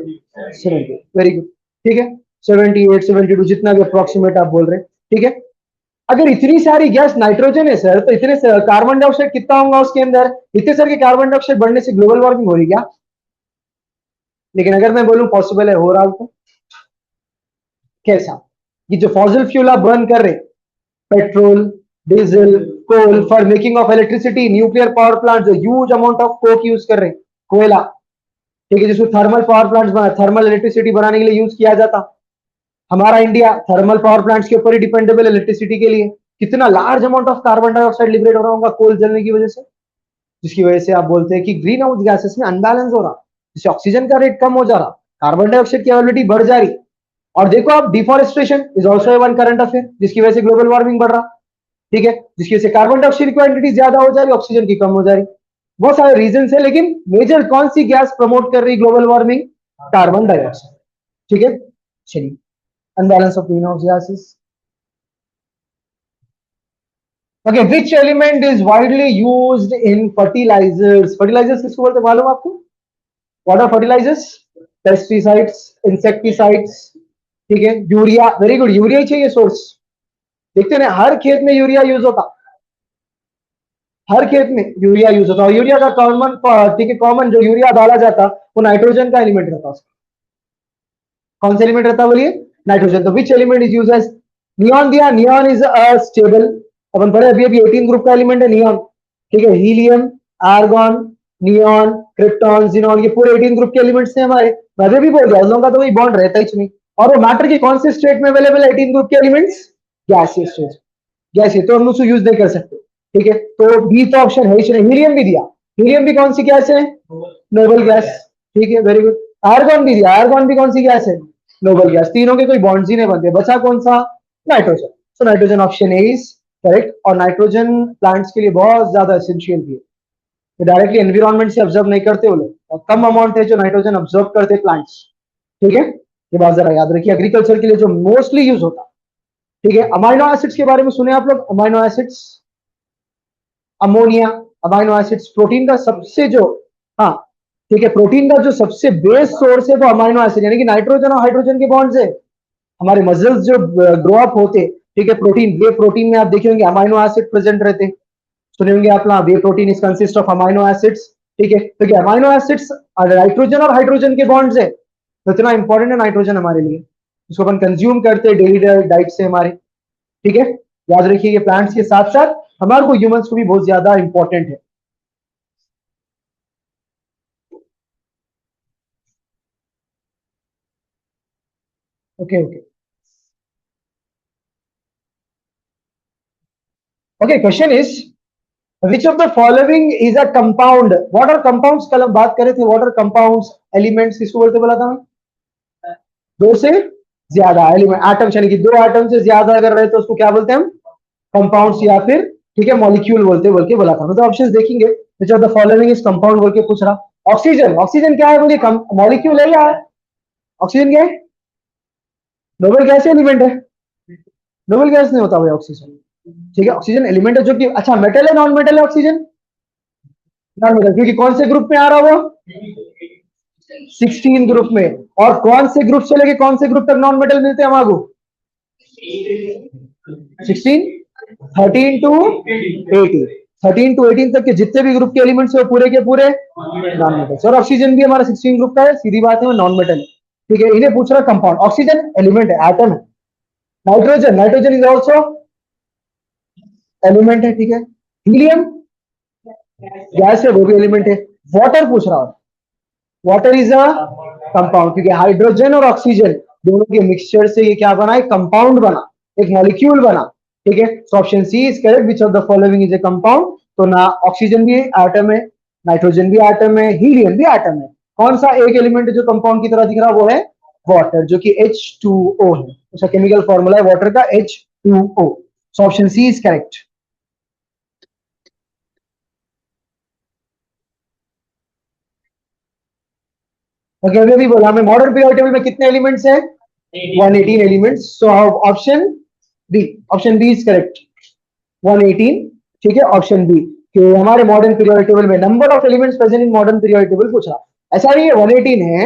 70. Very good. ठीक है. 78, 72 जितना भी अप्रोक्सीमेट आप बोल रहे हैं. ठीक है. अगर इतनी सारी गैस नाइट्रोजन है सर, तो इतने कार्बन डाइऑक्साइड कितना होगा उसके अंदर? इतने सारे कार्बन डाइऑक्साइड बढ़ने से ग्लोबल वार्मिंग हो रही क्या? लेकिन अगर मैं बोलूं पॉसिबल है, हो रहा तो कैसा? ये जो फॉसिल फ्यूल आप बर्न कर रहे, petrol, diesel, coal for making of electricity, nuclear power plant जो huge amount of coke use कर रहे हैं, कोयला, ठीक है, जिसको thermal power plants, thermal electricity बनाने के लिए यूज किया जाता. हमारा इंडिया थर्मल पावर प्लांट्स के ऊपर ही डिपेंडेबल इलेक्ट्रिसिटी के लिए. कितना large amount of carbon dioxide liberate हो रहा होगा कोल जलने की वजह से, जिसकी वजह से आप बोलते हैं कि ग्रीन हाउस गैसेस में अनबैलेंस हो रहा, जिससे ऑक्सीजन का रेट कम हो जा रहा, कार्बन डाइऑक्साइड की अवेलेबिलिटी बढ़ जा रही. और देखो आप, deforestation is also one current affair, जिसकी वजह से ग्लोबल वार्मिंग बढ़ रहा. ठीक है. जिसकी वजह से कार्बन डाइऑक्साइड की क्वांटिटी ज्यादा हो जा रही, ऑक्सीजन की कम हो जा रही. बहुत सारे रीजन है, लेकिन मेजर कौन सी गैस प्रमोट कर रही ग्लोबल वार्मिंग? Carbon dioxide. ठीक है. चलिए, unbalance of green house gases. Okay, which element is widely used in fertilizers? Fertilizers किसको बोलते हैं मालूम आपको? What are fertilizers? Pesticides, insecticides, ठीक है, यूरिया, वेरी गुड, यूरिया ही चाहिए सोर्स। देखते ना हर खेत में यूरिया यूज होता, हर खेत में यूरिया यूज होता, और यूरिया का कॉमन, ठीक है, कॉमन जो यूरिया डाला जाता वो नाइट्रोजन का एलिमेंट रहता उसका। कौन सा एलिमेंट रहता है बोलिए? नाइट्रोजन। तो which element is use as? Neon दिया, नियॉन इज अ स्टेबल, अपन पढ़े अभी अभी 18 ग्रुप का एलिमेंट है नियॉन, ठीक है, helium, argon, neon, krypton, xenon, ये पूरे 18 ग्रुप के एलिमेंट्स हैं हमारे। मैं भी बोल रहा हूं, उन लोगों का तो वही बॉन्ड रहता ही नहीं। और वो मैटर के कौन से स्टेट में अवेलेबल है 18 ग्रुप के एलिमेंट्स? गैसीय स्टेट, गैसीय, तो हम उसको यूज नहीं कर सकते, ठीक है। तो बी तो ऑप्शन है ही नहीं। हीलियम भी दिया, हीलियम भी कौन सी गैस है? नोबल गैस, ठीक है, वेरी गुड। आर्गॉन भी दिया, आर्गॉन भी कौन सी गैस है? Noble gas. तीनों के कोई बॉन्ड्स ही नहीं बनते, बचा कौन सा? Nitrogen. So nitrogen option A is correct. और नाइट्रोजन प्लांट्स के लिए बहुत ज्यादा एसेंशियल भी है, तो डायरेक्टली एनवायरमेंट से ऑब्जर्व नहीं करते वो लोग, और कम अमाउंट है जो नाइट्रोजन ऑब्जर्व करते प्लांट्स, ठीक है। ये बात जरा याद रखिए, एग्रीकल्चर के लिए जो मोस्टली यूज होता, ठीक है। अमाइनो एसिड्स के बारे में सुने आप लोग? Amino acids, ammonia, amino acids, protein का सबसे जो, हाँ ठीक है, प्रोटीन का जो सबसे बेस सोर्स है वो अमाइनो एसिड, यानी कि नाइट्रोजन और हाइड्रोजन के बॉन्ड्स है। हमारे मसल्स जो ग्रो अप होते, ठीक है, प्रोटीन, वे प्रोटीन में आप देखे होंगे अमाइनो एसिड प्रेजेंट रहते, सुने होंगे आप ना, whey protein is consist of amino acids, ठीक है। तो क्या अमाइनो एसिड्स नाइट्रोजन और हाइड्रोजन के बॉन्ड्स है, तो इतना इंपॉर्टेंट है नाइट्रोजन हमारे लिए, इसको अपन कंज्यूम करते हैं डेली डाइट से हमारे, ठीक है। याद रखिए ये प्लांट्स के साथ साथ हमारे को ह्यूमंस को भी बहुत ज्यादा इंपॉर्टेंट है। Okay okay okay, question is which of the following is a compound? What are compounds? कल हम बात करे थे, व्हाट आर कंपाउंड्स, एलिमेंट्स किसको बोलते बोला था मैं? दो से ज्यादा एलिमेंट, एटम्स, यानी कि दो एटम से ज्यादा अगर रहे तो उसको क्या बोलते हैं हम? कंपाउंड्स, या फिर ठीक है मॉलिक्यूल बोलते बोल के बोला था। तो ऑप्शंस देखेंगे, विच of the following is compound बोल के पूछ रहा। ऑक्सीजन, ऑक्सीजन क्या है बोलिए? मॉलिक्यूल है या ऑक्सीजन क्या है? नोबल गैस एलिमेंट है, नोबल गैस नहीं होता भाई ऑक्सीजन, ठीक है। ऑक्सीजन एलिमेंट है जो कि, अच्छा मेटल है नॉन मेटल है ऑक्सीजन? नॉन मेटल, क्योंकि कौन से ग्रुप में आ रहा वो? 16 ग्रुप में। और कौन से ग्रुप से लेके कौन से ग्रुप तक नॉन मेटल मिलते हैं हमारे? 16, 13 टू 18, 13 टू 18 तक के जितने भी ग्रुप के एलिमेंट्स है वो पूरे के पूरे नॉन मेटल। और ऑक्सीजन भी हमारा 16 ग्रुप का है, सीधी बात है, वो नॉन मेटल है, ठीक है। इन्हें पूछ रहा कंपाउंड, ऑक्सीजन एलिमेंट है, एटम है। Nitrogen, nitrogen is also element है, ठीक है। हीलियम गैस है, वो भी एलिमेंट है। वाटर पूछ रहा है, वाटर इज अ कंपाउंड, क्योंकि हाइड्रोजन और ऑक्सीजन दोनों के मिक्सचर से ये क्या बना? एक कंपाउंड बना, एक मॉलिक्यूल बना, ठीक है। So option C is correct, which of the following is a compound. तो ना ऑक्सीजन भी एटम है, नाइट्रोजन भी एटम है, हीलियम भी एटम है। कौन सा एक एलिमेंट जो कंपाउंड की तरह दिख रहा है वो है वाटर, जो कि H2O है, उसका केमिकल फॉर्मूला है वाटर का H2O। So option C is correct. Okay, अभी अभी बोला हमें मॉडर्न पीरियोडिक टेबल में कितने एलिमेंट्स हैं? 118 elements. So option B, option B is correct, 118, ठीक है। ऑप्शन बी कि हमारे मॉडर्न पीरियोडिक टेबल में number of elements present in modern periodic table पूछा, ऐसा नहीं है 118 है।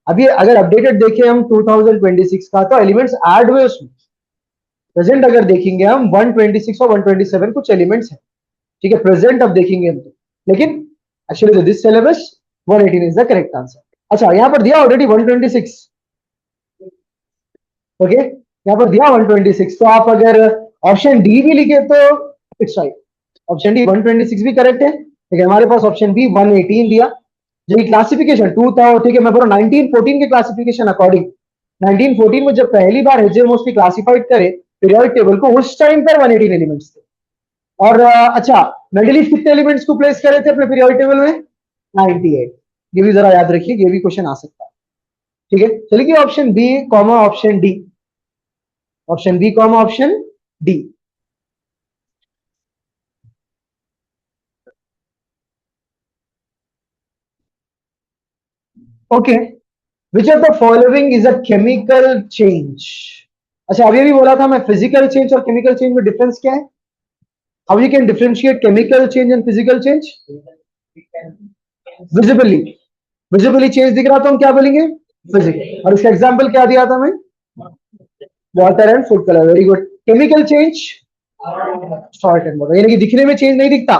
अभी अगर अपडेटेड देखें हम 2026 का, तो एलिमेंट्स ऐड हुए उसमें, प्रेजेंट अगर देखेंगे हम 126 और 127 कुछ एलिमेंट्स हैं, ठीक है, प्रेजेंट अब देखेंगे हम तो। लेकिन actually this syllabus 118 is the correct answer. अच्छा, यहां पर दिया ऑलरेडी 126, ओके, यहां पर दिया 126, तो आप अगर ऑप्शन डी भी लिखे तो इट्स राइट, ऑप्शन डी 126 भी करेक्ट है, ठीक है। हमारे पास ऑप्शन बी 118 दिया, जो क्लासिफिकेशन 2 था, ठीक है, मैं बोल रहा 1914 के क्लासिफिकेशन अकॉर्डिंग, 1914 में जब पहली बार एचजेएमओस क्लासिफाइड करे पीरियोडिक टेबल को, उस टाइम पर 118 एलिमेंट्स थे। और अच्छा, मेंडलीव कितने एलिमेंट्स को प्लेस करे थे अपने पीरियोडिक टेबल में? 98। ये भी जरा याद रखिए, ये भी क्वेश्चन आ सकता है, ठीक है। चलिए option B comma option D, option B comma option D. Okay, which of the following is a chemical change? अच्छा, अभी भी बोला था मैं, फिजिकल चेंज और केमिकल चेंज में डिफरेंस क्या है? How you can differentiate chemical change and physical change? Visibly, visibly change दिख रहा तो हम क्या बोलेंगे? फिजिकल। और इसका एग्जांपल क्या दिया था मैं? Water and food colour, very good. Chemical change, salt and water, यानी कि दिखने में चेंज नहीं दिखता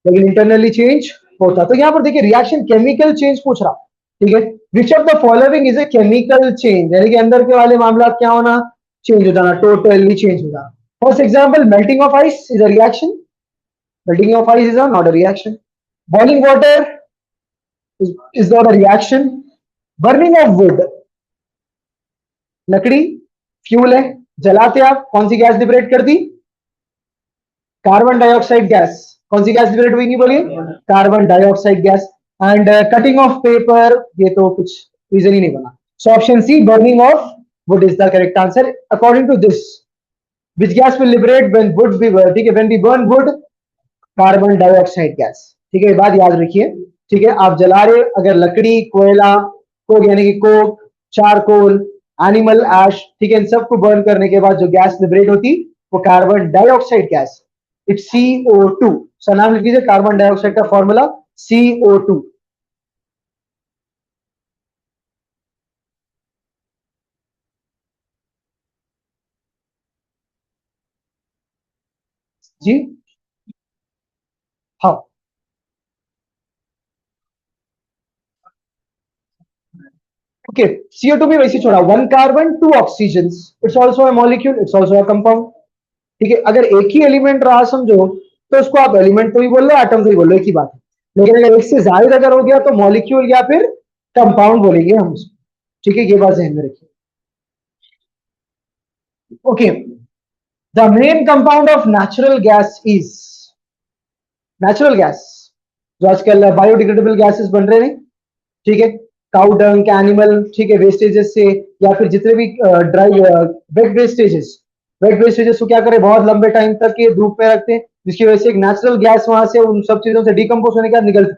लेकिन इंटरनली चेंज होता। तो यहाँ पर देखिए रिएक्शन केमिकल चेंज पूछ रहा, ठीक है। विच of the following is a chemical change, यानी कि अंदर के वाले मामला क्या होना, चेंज हो जाना, टोटली चेंज हो जाना। First example, melting of ice is a reaction, melting of ice is not a reaction. Boiling water is not a reaction. Burning of wood, लकड़ी फ्यूल है, जलाते आप कौन सी गैस लिबरेट करती, कार्बन डाइऑक्साइड गैस। कौन सी गैस लिबरेट हुई बोलिए, carbon dioxide gas. And cutting of paper, ये तो कुछ रीजन ही नहीं बना। So option C burning of wood is the correct answer according to this. Which gas will liberate when wood be burn, ठीक है, when we burn wood, carbon dioxide gas. ठीक है, बात याद रखिए। ठीक है, आप जला रहे अगर लकड़ी, कोयला, कोक यानी कि कोक, चारकोल, एनिमल एश, ठीक है, इन सबको बर्न करने के बाद जो गैस लिबरेट होती वो carbon dioxide gas, it's CO2। Sir नाम लिख लीजिए, कार्बन डाइऑक्साइड का फॉर्मूला CO2। जी हाँ, ओके। CO2 भी वैसे छोड़ा, one carbon two oxygen, it's also a molecule, it's also a compound. ठीक है, अगर एक ही एलिमेंट रहा समझो तो उसको आप एलिमेंट तो ही बोल लो, एटम तो ही बोल लो, एक ही बात है। लेकिन अगर एक से ज्यादा अगर हो गया तो मॉलिक्यूल या फिर कंपाउंड बोलेंगे हम उसको। ठीक है, ये बात ध्यान में रखिए। Okay, the main compound of natural gas is, natural gas जो आजकल बायोडिग्रेडेबल गैसेस बन रहे हैं, ठीक है, काउ डंग, एनिमल, ठीक है, वेस्टेजेस से, या फिर जितने भी dry wet wastages, wet wastages को क्या करें, बहुत लंबे टाइम तक ये धूप में रखते हैं, जिसकी वजह से एक नेचुरल गैस वहां से उन सब चीजों से डिकम्पोज होने के बाद निकलती है।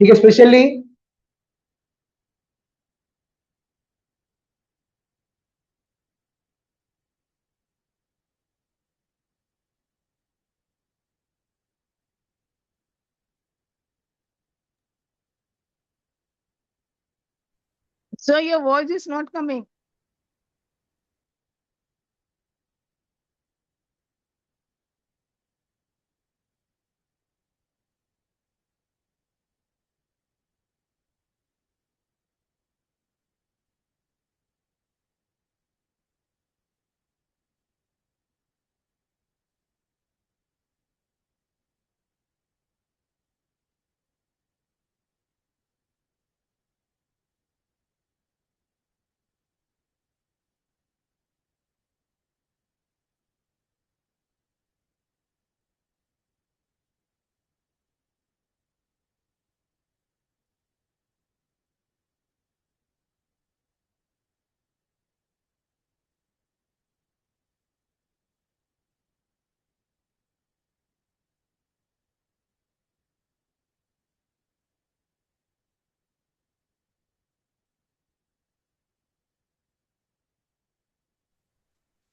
ठीक है, specially So your voice is not coming.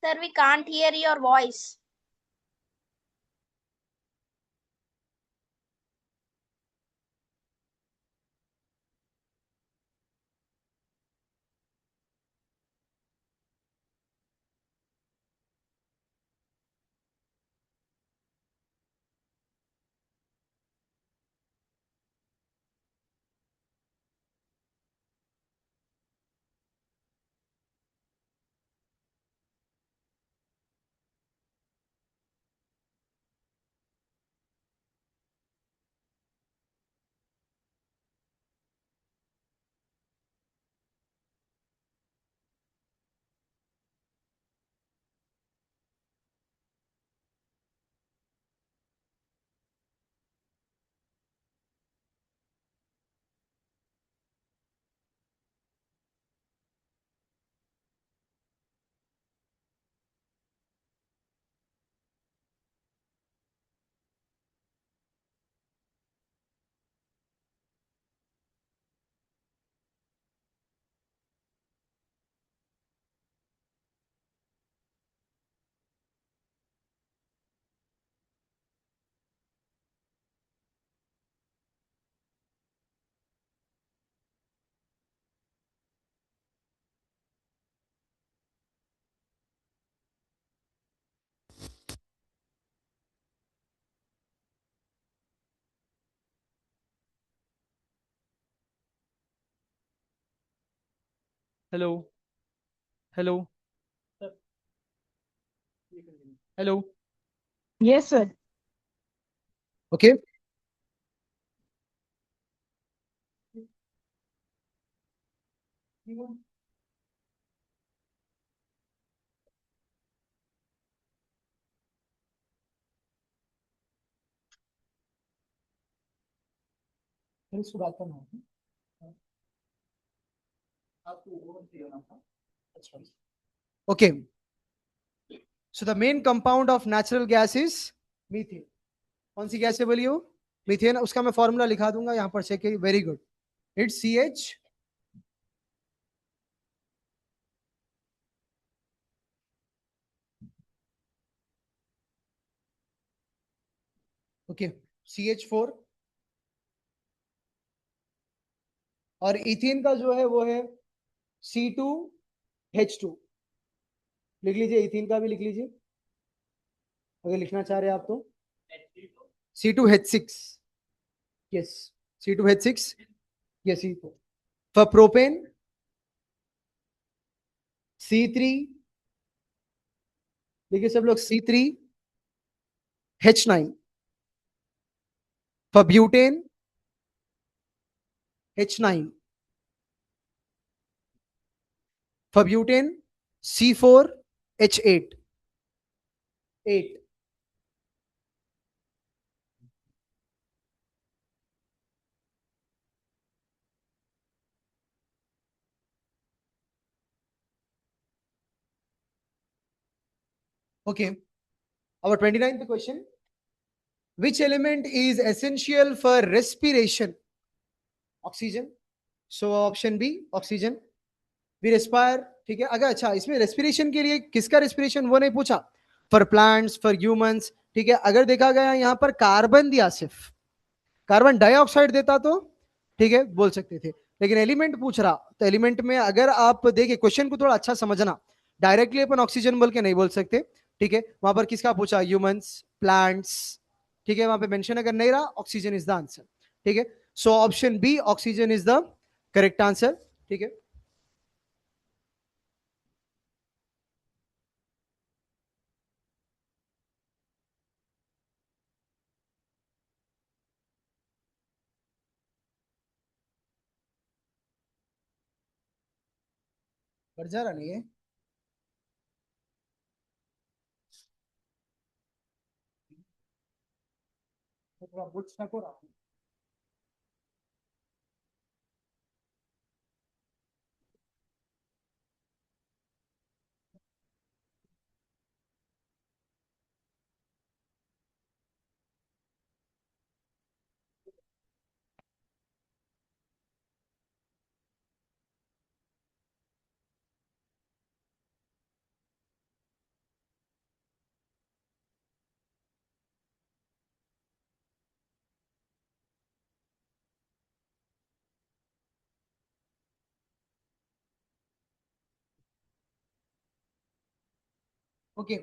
Sir, we can't hear your voice. Hello hello hello Yes, sir. Okay इसको बात करना है आपको okay so the main compound of natural gas is methane कौन सी गैस है बोलिए वो मीथेन उसका मैं फॉर्मूला लिखा दूंगा यहां पर check very good it's CH okay CH4 और इथेन का जो है वो है C2H2 लिख लीजिए इथेन का भी लिख लीजिए अगर लिखना चाह रहे हैं आप तो C2H6 yes C2H6 yes C2 for propane C3 देखिए सब लोग C3H9 for butane H9 for butane C4H8 8 okay our 29th question which element is essential for respiration oxygen so option B oxygen we respire ठीक है अगर अच्छा इसमें respiration के लिए किसका रेस्पिरेशन वो नहीं पूछा फॉर प्लांट्स फॉर ह्यूमंस ठीक है अगर देखा गया यहाँ पर कार्बन दिया सिर्फ कार्बन डाइऑक्साइड देता तो ठीक है बोल सकते थे लेकिन एलिमेंट पूछ रहा तो एलिमेंट में अगर आप देखिए क्वेश्चन को थोड़ा अच्छा समझना डायरेक्टली अपन ऑक्सीजन बोल के नहीं बोल सकते ठीक है वहां पर किसका पूछा ह्यूमंस प्लांट्स ठीक है वहां पे मेंशन अगर नहीं रहा ऑक्सीजन इज द आंसर ठीक है so option B oxygen is the correct answer ठीक है बढ़ जा रहा नहीं है थोड़ा बुट्स ना को रहा okay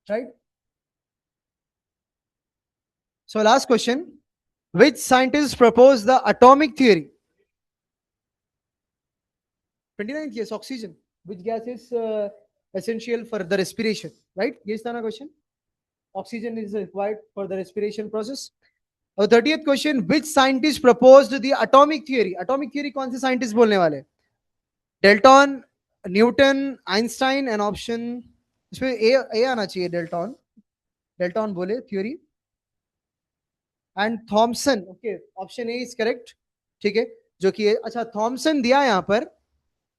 right so last question which scientist proposed the atomic theory 29th yes oxygen which gas is essential for the respiration right yes tha na question oxygen is required for the respiration process 30th question which scientist proposed the atomic theory कौन से scientist बोलने वाले Dalton Newton Einstein and option इसमें A आना चाहिए Dalton बोले theory and Thomson okay option A is correct ठीक है जो कि अच्छा थॉमसन दिया यहाँ पर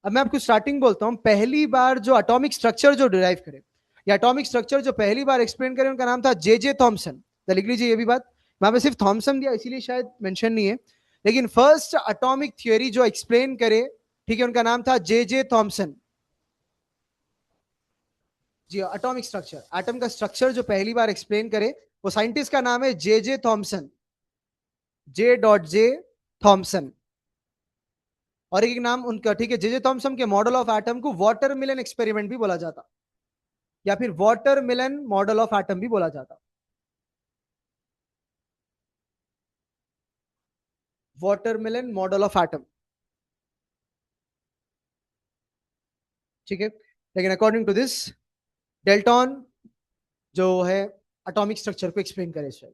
अब मैं आपको स्टार्टिंग बोलता हूँ पहली बार जो एटॉमिक स्ट्रक्चर जो डिराइव करे या एटॉमिक स्ट्रक्चर जो पहली बार एक्सप्लेन करे उनका नाम था जे थॉमसन तो लिख लीजिए ये भी बात वहां पे सिर्फ थॉमसन दिया इसीलिए शायद मेंशन नहीं है लेकिन फर्स्ट एटॉमिक थ्योरी जो एक्सप्लेन करे ठीक है उनका नाम था जे थॉमसन जी एटॉमिक स्ट्रक्चर एटम का स्ट्रक्चर जो पहली बार एक्सप्लेन करे वो साइंटिस्ट का नाम है जे थॉमसन जे थॉमसन और एक नाम उनका ठीक है जे थॉमसन के मॉडल ऑफ एटम को वाटरमेलन एक्सपेरिमेंट भी बोला जाता या फिर वाटरमेलन मॉडल ऑफ एटम भी बोला जाता watermelon model of atom. ठीक है, लेकिन अकॉर्डिंग टू दिस डेल्टन जो है एटॉमिक स्ट्रक्चर को एक्सप्लेन करे सर.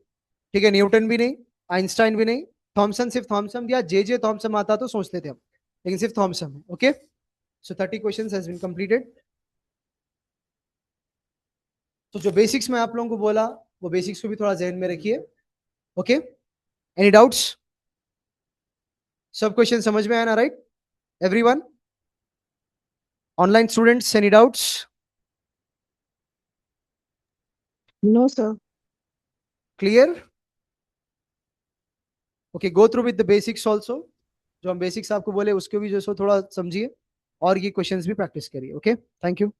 ठीक है, न्यूटन भी नहीं, आइंस्टाइन भी नहीं, थॉमसन, सिर्फ थॉमसन दिया, जे थॉमसन आता तो सोचते थे हम, लेकिन सिर्फ थॉमसन है. Okay, so 30 questions has been completed. तो जो बेसिक्स मैं आप लोगों को बोला वो बेसिक्स को भी थोड़ा जहन में रखिए. Okay, any doubts? सब क्वेश्चन समझ में आया ना? Right everyone? Online students, any doubts? No, sir. Clear? Okay, go through with the basics also. जो हम बेसिक्स आपको बोले उसको भी जो सो थोड़ा समझिए और ये क्वेश्चंस भी प्रैक्टिस करिए. Okay, thank you.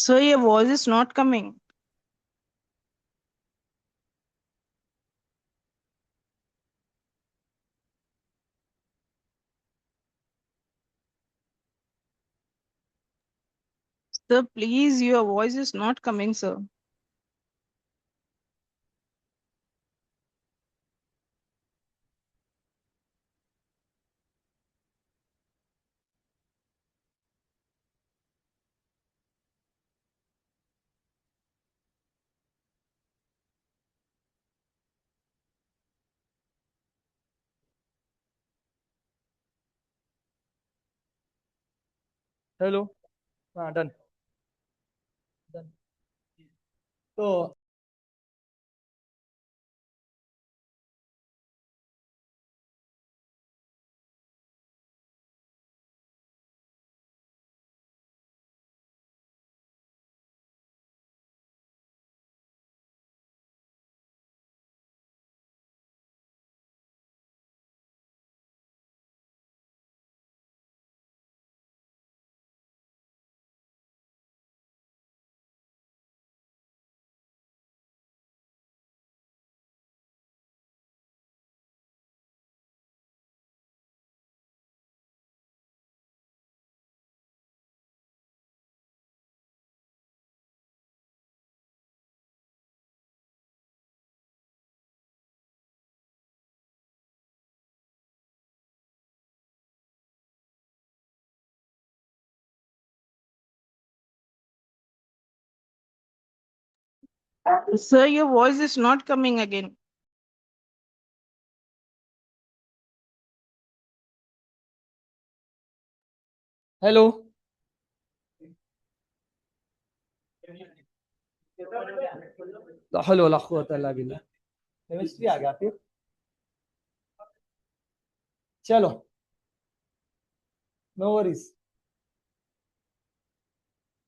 Sir, your voice is not coming. Sir, please, your voice is not coming, sir. Hello हाँ डन डन तो Sir, your voice is not coming again. Hello hello ला कुव्वता इल्ला बिल्लाह chemistry आ गया फिर चलो नो वरीज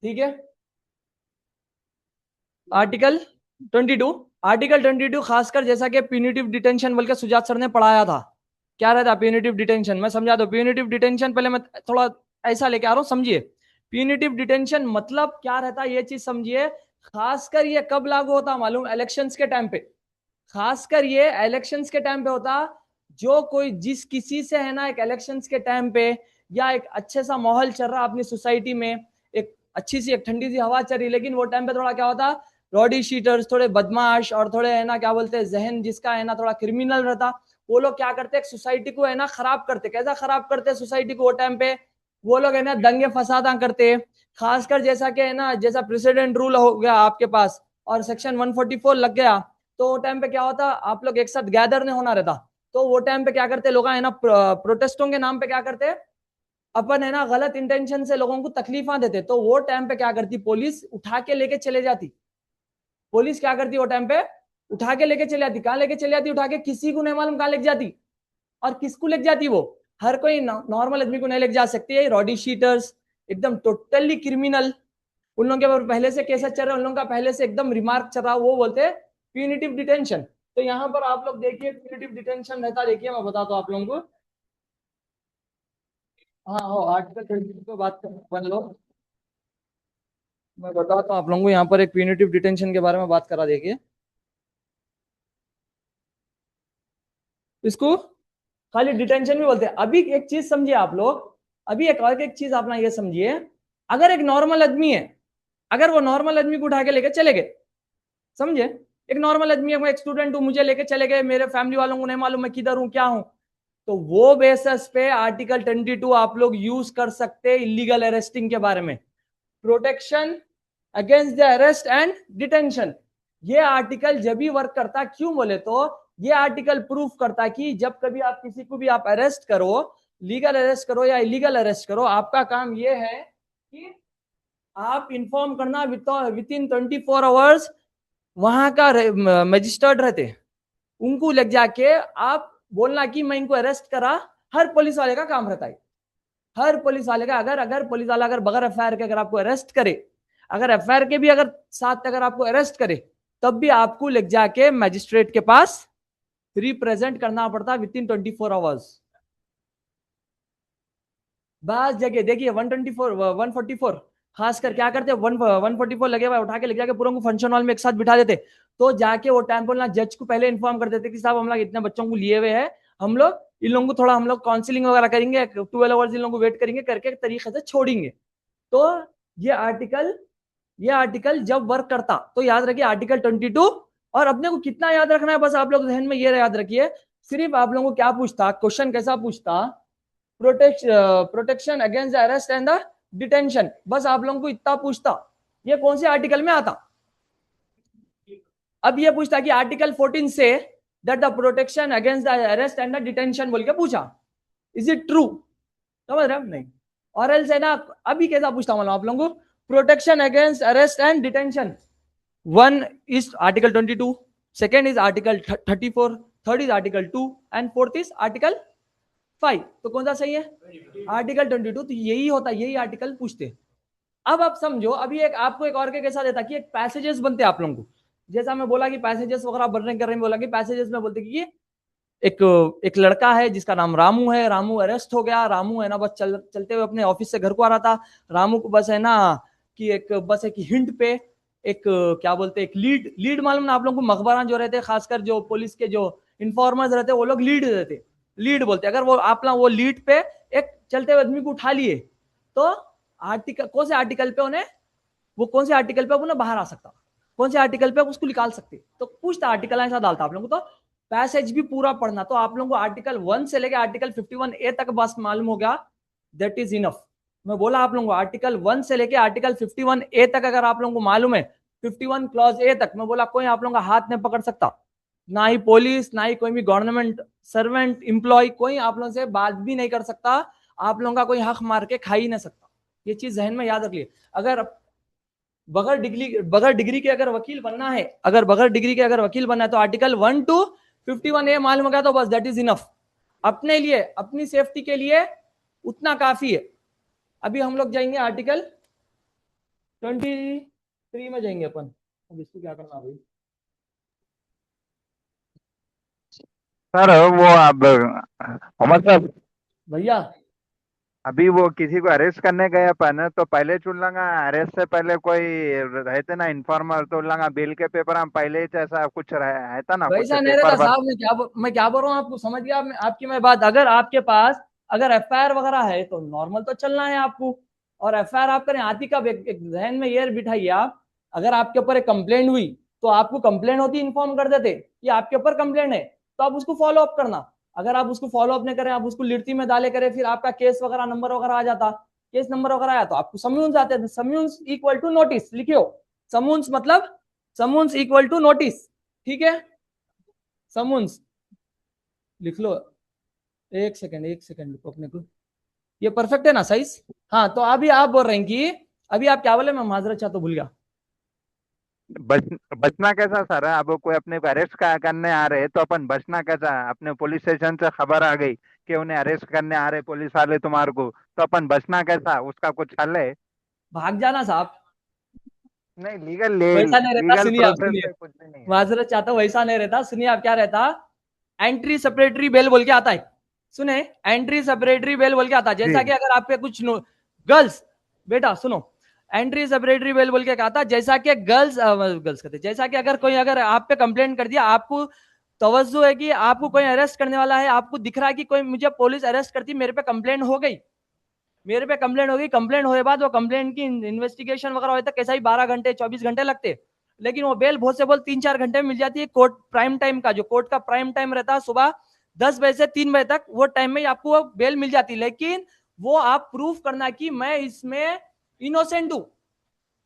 ठीक है आर्टिकल 22 खासकर जैसा कि प्यूनिटिव डिटेंशन बल्कि सुजात सर ने पढ़ाया था क्या रहता प्यूनिटिव डिटेंशन मैं समझा दो प्यूनिटिव डिटेंशन पहले मैं थोड़ा ऐसा लेके आ रहा हूँ समझिए प्यूनिटिव डिटेंशन मतलब क्या रहता है ये चीज समझिए खासकर ये कब लागू होता मालूम इलेक्शंस के टाइम पे खासकर ये इलेक्शंस के टाइम पे होता जो कोई जिस किसी से है ना एक इलेक्शंस के टाइम पे या एक अच्छे सा माहौल चल रहा अपनी सोसाइटी में एक अच्छी सी एक ठंडी सी हवा चल रही लेकिन वो टाइम पे थोड़ा क्या होता रॉडी शीटर्स थोड़े बदमाश और थोड़े है ना क्या बोलते हैं जहन जिसका है ना थोड़ा क्रिमिनल रहता वो लोग क्या करते सोसाइटी को है ना खराब करते कैसा खराब करते सोसाइटी को वो टाइम पे वो लोग है ना दंगे फसादा करते खासकर जैसा कि है ना जैसा प्रेसिडेंट रूल हो गया आपके पास और सेक्शन 144 लग गया तो वो टाइम पे क्या होता आप लोग एक साथ गैदर नहीं होना रहता तो वो टाइम पे क्या करते लोग है ना प्रोटेस्टों के नाम पे क्या करते अपन है ना गलत इंटेंशन से लोगों को तकलीफा देते तो वो टाइम पे क्या करती पुलिस उठा के लेके चले जाती पुलिस क्या करती वो टाइम पे उठा के लेके चले जाती कहाँ लेके चले जाती उठा के किसी को नहीं मालूम कहाँ लेके जाती और किसको लेके जाती वो हर कोई नॉर्मल आदमी को नहीं लेके जा सकती है रॉडी शीटर्स एकदम टोटली क्रिमिनल उन लोगों के ऊपर पहले से केसेस चल रहे उन लोगों का पहले से एकदम रिमार्क चल रहा वो बोलते हैं प्यूनिटिव डिटेंशन तो यहाँ पर आप लोग देखिए प्यूनिटिव डिटेंशन रहता देखिए मैं बताता हूँ आप लोगों को हाँ हो आर्टिकल 22 पे बात कर बन लो मैं बताता हूँ आप लोगों को यहाँ पर एक प्यूनिटिव डिटेंशन के बारे में बात करा देखिए इसको खाली डिटेंशन भी बोलते हैं अभी एक चीज समझिए आप लोग अभी एक चीज आप ना ये समझिए अगर एक नॉर्मल आदमी है अगर वो नॉर्मल आदमी को उठा के लेके चले गए समझे एक नॉर्मल आदमी है मैं एक स्टूडेंट हूं मुझे लेके चले गए मेरे फैमिली वालों को नहीं मालूम मैं किधर हूं क्या हूं तो वो बेसिस पे आर्टिकल 22 आप लोग यूज कर सकते इलीगल अरेस्टिंग के बारे में protection against the arrest and detention ये आर्टिकल जब भी वर्क करता क्यों बोले तो ये आर्टिकल प्रूफ करता कि जब कभी आप किसी को भी आप अरेस्ट करो लीगल अरेस्ट करो या इलीगल अरेस्ट करो आपका काम ये है कि आप इंफॉर्म करना विद इन 24 आवर्स वहां का मजिस्ट्रेट रहते उनको लग जाके आप बोलना कि मैं इनको अरेस्ट करा हर पुलिस वाले का काम रहता है हर पुलिस वाले का अगर पुलिस वाला अगर बगैर एफआईआर के अगर आपको अरेस्ट करे अगर एफआईआर के भी अगर साथ अगर आपको अरेस्ट करे तब भी आपको लग जाके मजिस्ट्रेट के पास रिप्रेजेंट करना पड़ता विद इन 24 आवर्स बस जगह देखिए 124 खासकर क्या करते 144 लगे हुआ उठा के ले जाके पूरों को फंक्शन हॉल में एक साथ बिठा देते, तो जाके वो टेम्पल ना जज को पहले इन्फॉर्म कर देते कि साहब हम लोग इतने बच्चों को लिए हुए हैं, हम लोग इन लोगों को थोड़ा हम लोग काउंसिलिंग वगैरह करेंगे, 12 आवर्स इन लोगों को वेट करेंगे करके एक तरीके से छोड़ेंगे। तो ये आर्टिकल जब वर्क करता तो याद रखिए आर्टिकल 22। और अपने को कितना याद रखना है, बस आप लोग ध्यान में ये याद रखिए, सिर्फ आप लोगों को क्या पूछता, क्वेश्चन कैसा पूछता, protection against the arrest and the detention, बस आप लोगों को इतना पूछता, ये कौन से आर्टिकल में आता। अब ये पूछता कि article 14 say that the protection against the arrest and the detention बोल के पूछा, इज इट ट्रू, समझ रहे हैं नहीं। और एल्स है ना, अभी कैसा पूछता हूं आप लोगों को, protection against arrest and detention, one is article 22, second is article 34, third is article 2 and fourth is article 5। तो कौन सा सही है, आर्टिकल 22। तो यही होता, यही आर्टिकल पूछते। अब आप समझो, अभी एक आपको एक और के कैसा देता कि एक पैसेजेस बनते आप लोगों को, जैसा मैं बोला कि पैसेजेस वगैरह बनने कर रहे हैं, बोला कि पैसेजेस में बोलते कि एक लड़का है जिसका नाम रामू है, रामू अरेस्ट हो गया, रामू है ना बस चलते हुए अपने ऑफिस से घर को आ रहा था, रामू को बस है ना कि एक हिंट पे एक क्या बोलते एक लीड मालूम ना आप लोगों को, मकबरा जो रहते खासकर जो पुलिस के जो इन्फॉर्मर्स रहते वो लोग लीड देते, लीड बोलते, अगर वो आप वो लीड पे एक चलते हुए आदमी को उठा लिए तो आर्टिकल कौन से आर्टिकल पे उन्हें, वो कौन से आर्टिकल पे उन्हें बाहर आ सकता, कौन से आर्टिकल पे उसको निकाल सकते, तो पूछता आर्टिकल ऐसा डालता आप लोगों को। तो पैसेज भी पूरा पढ़ना, तो आप लोगों को आर्टिकल 1 से लेकर आर्टिकल 51A तक बस मालूम हो गया, दैट इज इनफ। मैं बोला आप लोगों को आर्टिकल 1 से लेकर आर्टिकल 51A तक अगर आप लोगों को मालूम है, 51 क्लॉज ए तक, मैं बोला कोई आप लोगों का हाथ नहीं पकड़ सकता, ना ही पुलिस, ना ही कोई भी गवर्नमेंट सर्वेंट एम्प्लॉय, कोई आप लोगों से बात भी नहीं कर सकता, आप लोगों का कोई हक मार के खा ही नहीं सकता। ये चीज जहन में याद रखिए। अगर बगैर डिग्री के अगर वकील बनना है, अगर बगैर डिग्री के अगर वकील बनना है तो आर्टिकल 1 to 51A मालूम हो गया तो बस दैट इज इनफ, अपने लिए अपनी सेफ्टी के लिए उतना काफी है। अभी हम लोग जाएंगे आर्टिकल 23 में जाएंगे अपन। अब इसको क्या करना भाई, सर वो अब मोहम्मद साहब भैया अभी वो किसी को अरेस्ट करने गए अपन तो पहले चुन लगा, अरेस्ट से पहले कोई रहते ना इन्फॉर्मर तो लगा बिल के पेपर हम पहले ही ऐसा कुछ रहता ना कुछ वैसा नहीं पेपर रहता साहब, मैं क्या बोल रहा हूँ आपको, समझ गया आपकी मैं बात। अगर आपके पास अगर एफआईआर वगैरह है तो नॉर्मल तो चलना है आपको, और एफआईआर आप करें आती कब, एक जहन में ये बिठाइए आप, अगर आपके ऊपर एक कंप्लेंट हुई तो आपको कंप्लेंट होती इन्फॉर्म कर देते कि आपके ऊपर कंप्लेंट है, तो आप उसको फॉलो अप करना। अगर आप उसको फॉलो अप नहीं करें, आप उसको लिट्टी में डाले करें, फिर आपका केस वगैरह नंबर वगैरह आ जाता, केस नंबर वगैरह आया तो आपको समन्स आते थे, समन्स इक्वल टू नोटिस लिखियो, समन्स मतलब समन्स इक्वल टू नोटिस, ठीक है, समन्स लिख लो। एक सेकंड रुको, अपने को ये परफेक्ट है ना साइज। हाँ तो अभी आप बोल रहे हैं कि अभी आप क्या बोले, मैं माजरत चाहता तो भूल गया। बचना कैसा सर है, अब कोई अपने को अरेस्ट करने आ रहे तो अपन बचना कैसा, अपने पुलिस स्टेशन से खबर आ गई कि उन्हें अरेस्ट करने आ रहे पुलिस वाले तुम्हारे को, तो अपन बचना कैसा, उसका कुछ हल है? भाग जाना साहब, नहीं लीगल वैसा नहीं रहता, लीगल सुनिए आप प्रोसेस सुनिए, से कुछ भी नहीं है। माजरत चाहता हूँ, वैसा नहीं रहता, सुनिए आप क्या रहता, एंट्री सेपरेटरी बेल बोल के आता है, सुने, एंट्री सेपरेटरी बेल बोल के आता है, जैसा कि जी अगर आप पे कुछ गर्ल्स, बेटा सुनो, एंट्री सेपरेटरी बेल बोल के कहा था, जैसा कि गर्ल्स कहते, जैसा कि अगर कोई अगर आप पे कंप्लेंट कर दिया, आपको तवज्जो है कि आपको कोई अरेस्ट करने वाला है, आपको दिख रहा है कि कोई मुझे पुलिस अरेस्ट करती, मेरे पे कंप्लेंट हो गई, मेरे पे कंप्लेंट होगी, कंप्लेंट होने बाद वो कंप्लेंट की इन्वेस्टिगेशन वगैरह होता है, कैसा ही 12 घंटे 24 घंटे लगते, लेकिन वो बेल बहुत से बहुत 3-4 घंटे में मिल जाती है। कोर्ट प्राइम टाइम का, जो कोर्ट का प्राइम टाइम रहता है सुबह 10 बजे से 3 बजे तक, वो टाइम में आपको वो बेल मिल जाती है, लेकिन वो आप प्रूफ करना कि मैं इसमें इनोसेंट हूं,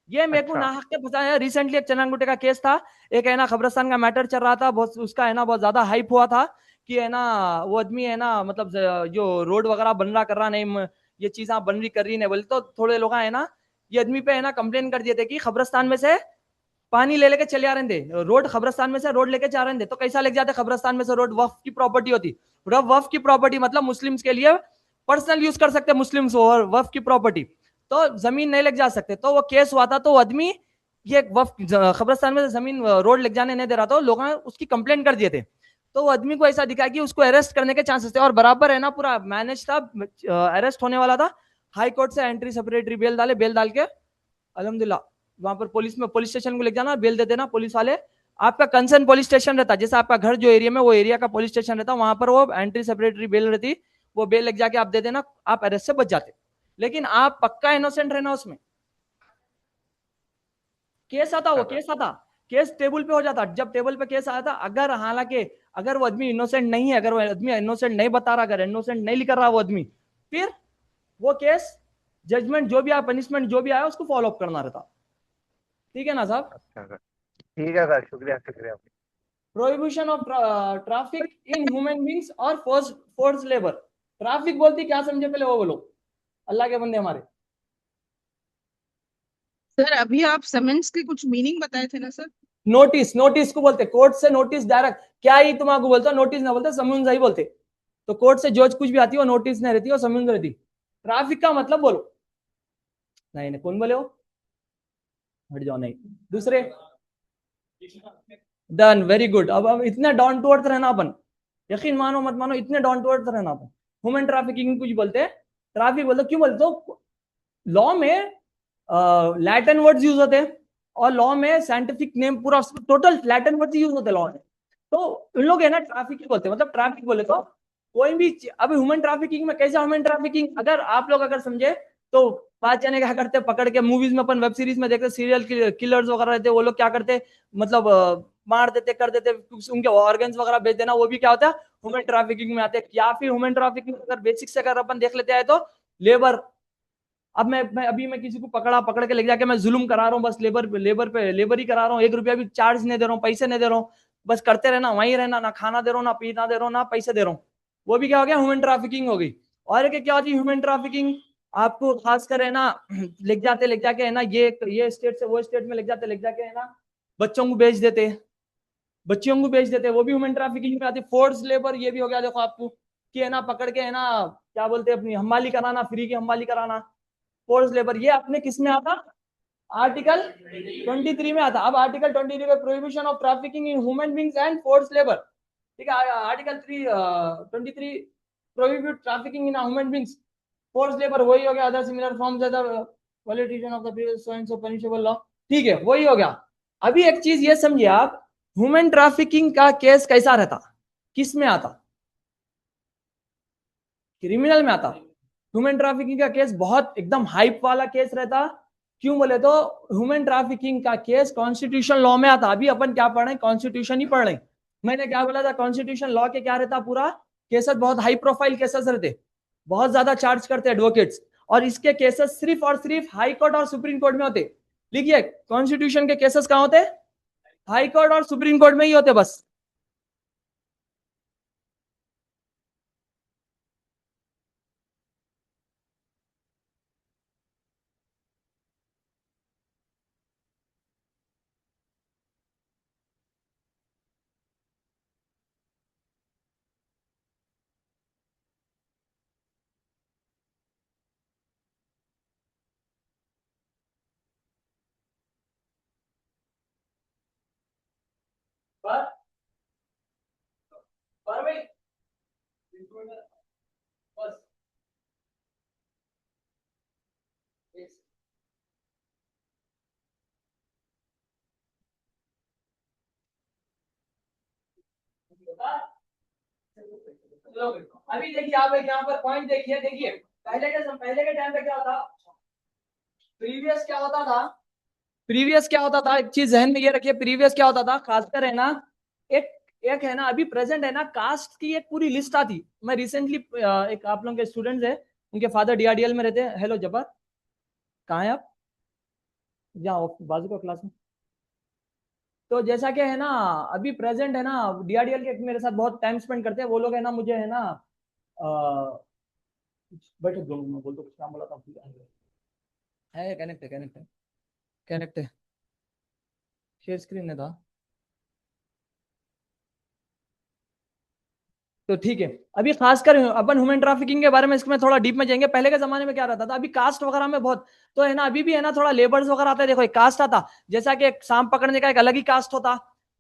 ये मेरे को अच्छा नाहक के फंसाया। रिसेंटली एक चन्नागुट्टे का केस था, एक है ना खबरस्तान का मैटर चल रहा था, बहुत उसका है ना बहुत ज्यादा हाइप हुआ था कि है ना वो आदमी है ना मतलब जो रोड वगैरह बन रहा कर रहा नहीं, ये चीजें बन रही कर रही नहीं बोले, तो थोड़े लोग है ना ये आदमी पे है ना कंप्लेन कर दिए थे कि खबरस्तान में से पानी ले लेके चले आ रहे थे, रोड खबरस्तान में से रोड लेके जा रहे थे, तो कैसा लग जाते, खबरस्तान में से रोड वक्फ की प्रॉपर्टी होती, वक्फ की प्रॉपर्टी मतलब मुस्लिम्स के लिए पर्सनल यूज कर सकते मुस्लिम्स, और वक्फ की प्रॉपर्टी तो जमीन नहीं लग जा सकते, तो वो केस हुआ था, तो आदमी ये वक्फ खबरस्तान में से जमीन रोड लग जाने नहीं दे रहा था, लोगों ने उसकी कंप्लेंट कर दिए थे, तो वो आदमी को ऐसा दिखा कि उसको अरेस्ट करने के चांसेस थे, और बराबर है ना पूरा मैनेज था, अरेस्ट होने वाला था, हाई कोर्ट से एंट्री सेपरेटरी बेल डाले, बेल डाल के अल्हम्दुलिल्लाह वहां पर पुलिस स्टेशन को लेके जाना, बेल दे देना पुलिस वाले। आपका कंसर्न पुलिस स्टेशन रहता है, जैसे आपका घर जो एरिया में, वो एरिया का पुलिस स्टेशन रहता है, वहां पर वो एंट्री सेपरेटरी बेल रहती, वो बेल लग जाके आप दे देना, आप अरेस्ट से बच जाते। लेकिन आप पक्का इनोसेंट रहना उसमें। केस आता, वो केस आता, केस टेबल पे हो जाता। जब टेबल पे केस आया था, अगर हालांकि अगर वो आदमी इनोसेंट नहीं है, अगर वो आदमी इनोसेंट नहीं बता रहा, अगर इनोसेंट नहीं लिख रहा वो आदमी, फिर वो केस जजमेंट जो भी आया, पनिशमेंट जो भी आया, उसको फॉलो अप करना रहता। ठीक है ना साहब? अच्छा सर, ठीक है सर, शुक्रिया शुक्रिया। Prohibition of traffic in human beings और फोर्स लेबर। ट्रैफिक बोलती क्या समझे पहले वो बोलो, अल्लाह के बंदे हमारे। सर अभी आप समन्स के कुछ मीनिंग बताए थे ना सर? नोटिस, नोटिस को बोलते, कोर्ट से नोटिस डायरेक्ट, क्या ही तुम आपको बोलते हो, नोटिस ना बोलते, समन्स ही बोलते। तो कोर्ट से जो कुछ भी आती है वो नोटिस नहीं रहती, वो समन्स रहती। ट्रैफिक का मतलब बोलो। नहीं नहीं, कौन बोले हो? हट जाओ, नहीं। दूसरे, डन, वेरी गुड। अब इतने डाउन टू अर्थ रहना अपन, यकीन मानो मत मानो, इतने डाउन टू अर्थ रहना अपन। ह्यूमन ट्रैफिकिंग कुछ बोलते हैं, ट्रैफिक बोलते, क्यों बोलते हो? लॉ में लैटिन वर्ड्स यूज होते हैं, और लॉ में साइंटिफिक नेम पूरा टोटल लैटिन वर्ड्स यूज होते हैं लॉ में। तो उन लोग है ना ट्रैफिक बोलते हैं, मतलब ट्रैफिक बोले तो कोई भी अब ह्यूमन ट्रैफिकिंग में कैसे, ह्यूमन ट्रैफिकिंग अगर आप लोग अगर समझे तो, पांच जने क्या करते हैं, पकड़ के मूवीज में अपन वेब सीरीज में देखते, सीरियल किलर्स वगैरह रहते हैं, वो लोग क्या करते, मतलब मार देते, कर देते, उनके ऑर्गन्स वगैरह बेच देना, वो भी क्या होता है, ह्यूमन ट्रैफिकिंग में आते हैं। या फिर ह्यूमन ट्रैफिकिंग अगर बेसिक से अगर अपन देख लेते हैं तो लेबर। अब मैं किसी को पकड़ के ले जाके मैं जुल्म करा रहा हूँ, बस लेबर ही करा रहा हूँ, 1 रुपया भी चार्ज नहीं दे रहा हूँ, पैसे नहीं दे रहा हूँ, बस करते रहना, वहीं रहना, ना खाना दे रहा हूँ, ना पीना दे रहा हूँ, ना पैसे दे रहा हूँ, वो भी क्या हो गया, ह्यूमन ट्रैफिकिंग हो गई। और एक क्या होती है ह्यूमन ट्रैफिकिंग, आपको खासकर है ना ले जाके है ना, ये स्टेट से वो स्टेट में ले जाके है ना, बच्चों को बेच देते, बच्चियों को बेच देते, वो भी ह्यूमन ट्रैफिकिंग में आती। फोर्स लेबर ये भी हो गया, देखो आपको कि है ना, पकड़ के है ना, क्या बोलते हैं, अपनी हमाली कराना, फ्री की हमाली कराना, फोर्स लेबर। ये अपने किस में आता, आर्टिकल 23 में आता। अब आर्टिकल 23 में prohibition of trafficking in human beings and force labour, ठीक है। Article 23 prohibit trafficking in human beings, force labour, वही हो गया, other similar forms other violation of the previous so and so punishable law, ठीक है, वही हो गया। अभी एक चीज ये समझिए आप, ह्यूमन ट्रैफिकिंग का केस कैसा रहता, किस में आता, क्रिमिनल में आता। ह्यूमन ट्रैफिकिंग का केस बहुत एकदम हाइप वाला केस रहता, क्यों बोले तो ह्यूमन ट्रैफिकिंग का केस कॉन्स्टिट्यूशन लॉ में आता। अभी अपन क्या पढ़ रहे हैं, कॉन्स्टिट्यूशन ही पढ़ रहे हैं। मैंने क्या बोला था, कॉन्स्टिट्यूशन लॉ के क्या रहता, पूरा केसेस बहुत हाई प्रोफाइल केसेस रहते, बहुत ज्यादा चार्ज करते एडवोकेट्स, और इसके केसेस सिर्फ और सिर्फ हाई कोर्ट और सुप्रीम कोर्ट में होते। लिखिए, कॉन्स्टिट्यूशन के केसेस कहां होते, हाई कोर्ट और सुप्रीम कोर्ट में ही होते बस। बस अभी देखिए आप एक यहाँ पर पॉइंट देखिए, पहले के टाइम पे क्या होता, प्रीवियस क्या होता था, प्रीवियस क्या होता था, एक चीज जहन में ये रखिए, प्रीवियस क्या होता था, खासकर है ना, एक एक है ना, अभी प्रेजेंट है ना, कास्ट की एक पूरी लिस्ट आती। मैं रिसेंटली एक आप लोगों के स्टूडेंट्स है, उनके फादर डीआरडीएल में रहते हैं। हेलो जब्बार, कहाँ है आप? जहाँ बाजू का क्लास में। तो जैसा कि है ना, अभी प्रेजेंट है ना, डीआरडीएल के मेरे साथ बहुत टाइम स्पेंड करते हैं वो लोग, है ना, मुझे है ना, बैठो दो मिनट में बोल दो, कुछ काम बोला था, है कनेक्ट है, कनेक्ट है, शेयर स्क्रीन में था। तो ठीक है, अभी खासकर अपन ह्यूमन ट्रैफिकिंग के बारे में इसमें थोड़ा डीप में जाएंगे। पहले के जमाने में क्या रहता था, अभी कास्ट वगैरह में बहुत, तो है ना, अभी भी है ना, थोड़ा लेबर्स वगैरह आता है। देखो एक कास्ट आता, जैसा कि एक सांप पकड़ने का एक अलग ही कास्ट होता,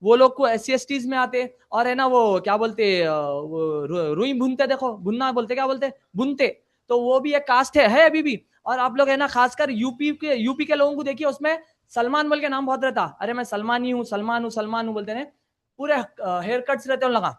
वो लोग को SC STs में आते, और है ना वो क्या बोलते, वो रुई भुनते, देखो भुनना बोलते, क्या बोलते, भुनते, तो वो भी एक कास्ट है अभी भी। और आप लोग है ना खासकर यूपी के लोगों को देखिए, उसमें सलमान बोल के नाम बहुत रहता, अरे मैं सलमान ही हूँ, सलमान हूँ, सलमान हूँ बोलते हैं, पूरे हेयर कट्स रहते हैं उन लगा।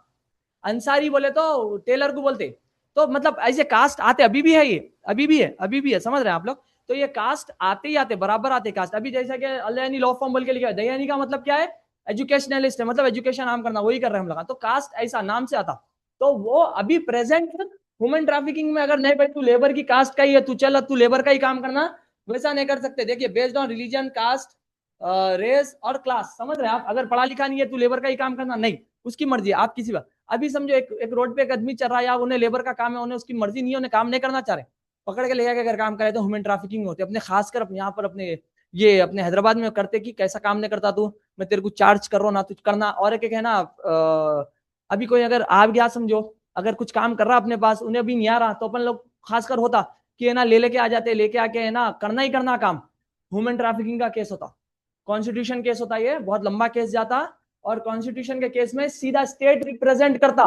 अंसारी बोले तो टेलर को बोलते। तो मतलब ऐसे कास्ट आते, अभी भी है, ये अभी भी है, अभी भी है, समझ रहे हैं आप लोग। तो ये कास्ट आते ही आते, बराबर आते कास्ट। अभी जैसा कि अलयानी लॉ फॉर्म बोल के लिखा है, दयानी का मतलब क्या है, एजुकेशनलिस्ट है, मतलब एजुकेशन आम करना, वही कर रहे हैं हम लोग। तो कास्ट ऐसा नाम से आता। तो वो अभी प्रेजेंट ह्यूमन ट्रैफिकिंग में अगर नहीं भाई तू लेबर की कास्ट का ही है, तू चल तू लेबर का ही काम करना, वैसा नहीं कर सकते। देखिए based on religion, caste, race और क्लास, समझ रहे हैं आप। अगर पढ़ा लिखा नहीं है तू लेबर का ही काम करना, नहीं, उसकी मर्जी है, आप किसी बात। अभी समझो एक रोड पे एक आदमी चल रहा है, या उन्हें लेबर का काम है, उन्हें उसकी मर्जी नहीं है, उन्हें काम नहीं करना चाह रहे, पकड़ के ले जाके अगर काम करे तो ह्यूमन ट्रैफिकिंग होती है। अपने खासकर अपने यहाँ पर अपने ये अपने हैदराबाद में करते कि कैसा काम नहीं करता तू, मैं तेरे को चार्ज कर रहा हूँ ना, तुझ करना। और एक है ना, अभी कोई अगर आ गया समझो, अगर कुछ काम कर रहा अपने पास, उन्हें अभी नहीं आ रहा, तो अपन लोग खासकर होता कि है ना ले लेके आ जाते, लेके आके है ना करना ही करना काम। ह्यूमन ट्रैफिकिंग का केस होता, कॉन्स्टिट्यूशन केस होता, ये बहुत लंबा केस जाता। और कॉन्स्टिट्यूशन के केस में सीधा स्टेट रिप्रेजेंट करता।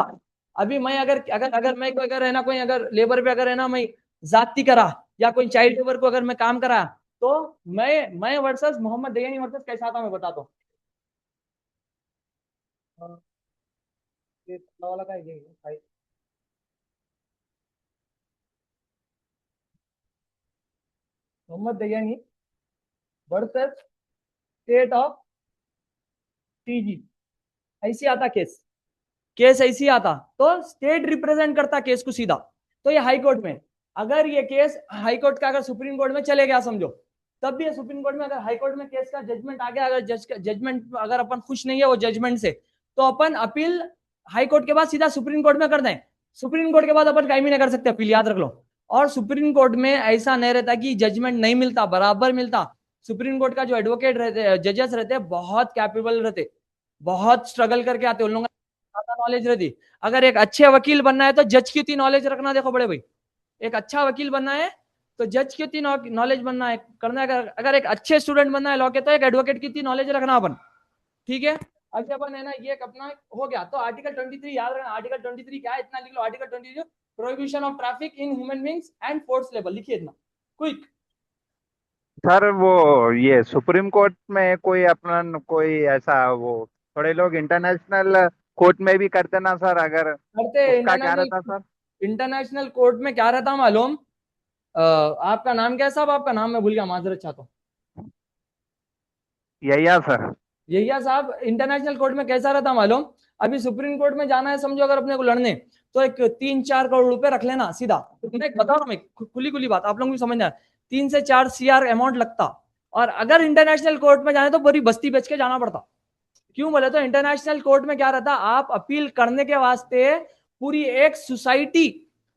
अभी मैं अगर अगर अगर मैं कोई अगर है ना कोई अगर लेबर पे अगर है ना मैं जाति करा, या कोई चाइल्ड लेबर को अगर मैं काम करा, तो मैं वर्सेस मोहम्मद दयानी वर्सेस कैसा था मैं बताता हूँ। ये वाला का ये है। Mohammad Dayani versus state of TG, ऐसी आता केस, केस ऐसी आता। तो स्टेट रिप्रेजेंट करता केस को सीधा। तो ये हाई कोर्ट में, अगर ये केस हाई कोर्ट का अगर सुप्रीम कोर्ट में चले गया समझो, तब भी सुप्रीम कोर्ट में अगर हाई कोर्ट में केस का जजमेंट आ गया, अगर जज का जजमेंट अगर अपन खुश नहीं है वो जजमेंट से, तो अपन अपील हाई कोर्ट के बाद सीधा सुप्रीम कोर्ट में कर दें। सुप्रीम कोर्ट के बाद अपन कहीं भी नहीं कर सकते अपील, याद रख लो। और सुप्रीम कोर्ट में ऐसा नहीं रहता कि जजमेंट नहीं मिलता, बराबर मिलता। सुप्रीम कोर्ट का जो एडवोकेट रहते, जजेस रहते, बहुत कैपेबल रहते, बहुत स्ट्रगल करके आते, उन लोगों ज्यादा नॉलेज रहती। अगर एक अच्छे वकील बनना है तो जज की उतनी नॉलेज रखना, देखो बड़े भाई, एक अच्छा वकील बनना है तो जज की उतनी नॉलेज बनना है करना है। अगर एक अच्छे स्टूडेंट बनना है लॉ के, तो एक एडवोकेट की उतनी नॉलेज रखना अपन, ठीक है। अब अपन है ना ये अपना हो गया। तो आर्टिकल 23 याद रखना, आर्टिकल 23 क्या है, इतना लिख लो, article 23 prohibition of traffic in human beings and force labour, लिखिए इतना क्विक। सर वो ये सुप्रीम कोर्ट में कोई अपना कोई ऐसा वो थोड़े लोग इंटरनेशनल कोर्ट में भी करते ना सर, अगर करते उसका क्या रहता इंटरनेशनल, सर? इंटरनेशनल कोर्ट में क्या रहता मालूम? आपका नाम क्या है साहब? आपका नाम मैं भूल गया, माजरत चाहता हूँ। यही है सर। यही साहब, इंटरनेशनल कोर्ट में कैसा रहता मालूम? अभी सुप्रीम कोर्ट में जाना है समझो अगर अपने को लड़ने, तो एक 3-4 करोड़ रुपए रख लेना सीधा। मैं बता रहा हूँ, मैं खुली खुली बात, आप लोगों को समझना है, 3 से 4 CR अमाउंट लगता। और अगर इंटरनेशनल कोर्ट में जाने तो पूरी बस्ती बेच के जाना पड़ता। क्यों बोले तो इंटरनेशनल कोर्ट में क्या रहता, आप अपील करने के वास्ते पूरी एक सोसाइटी,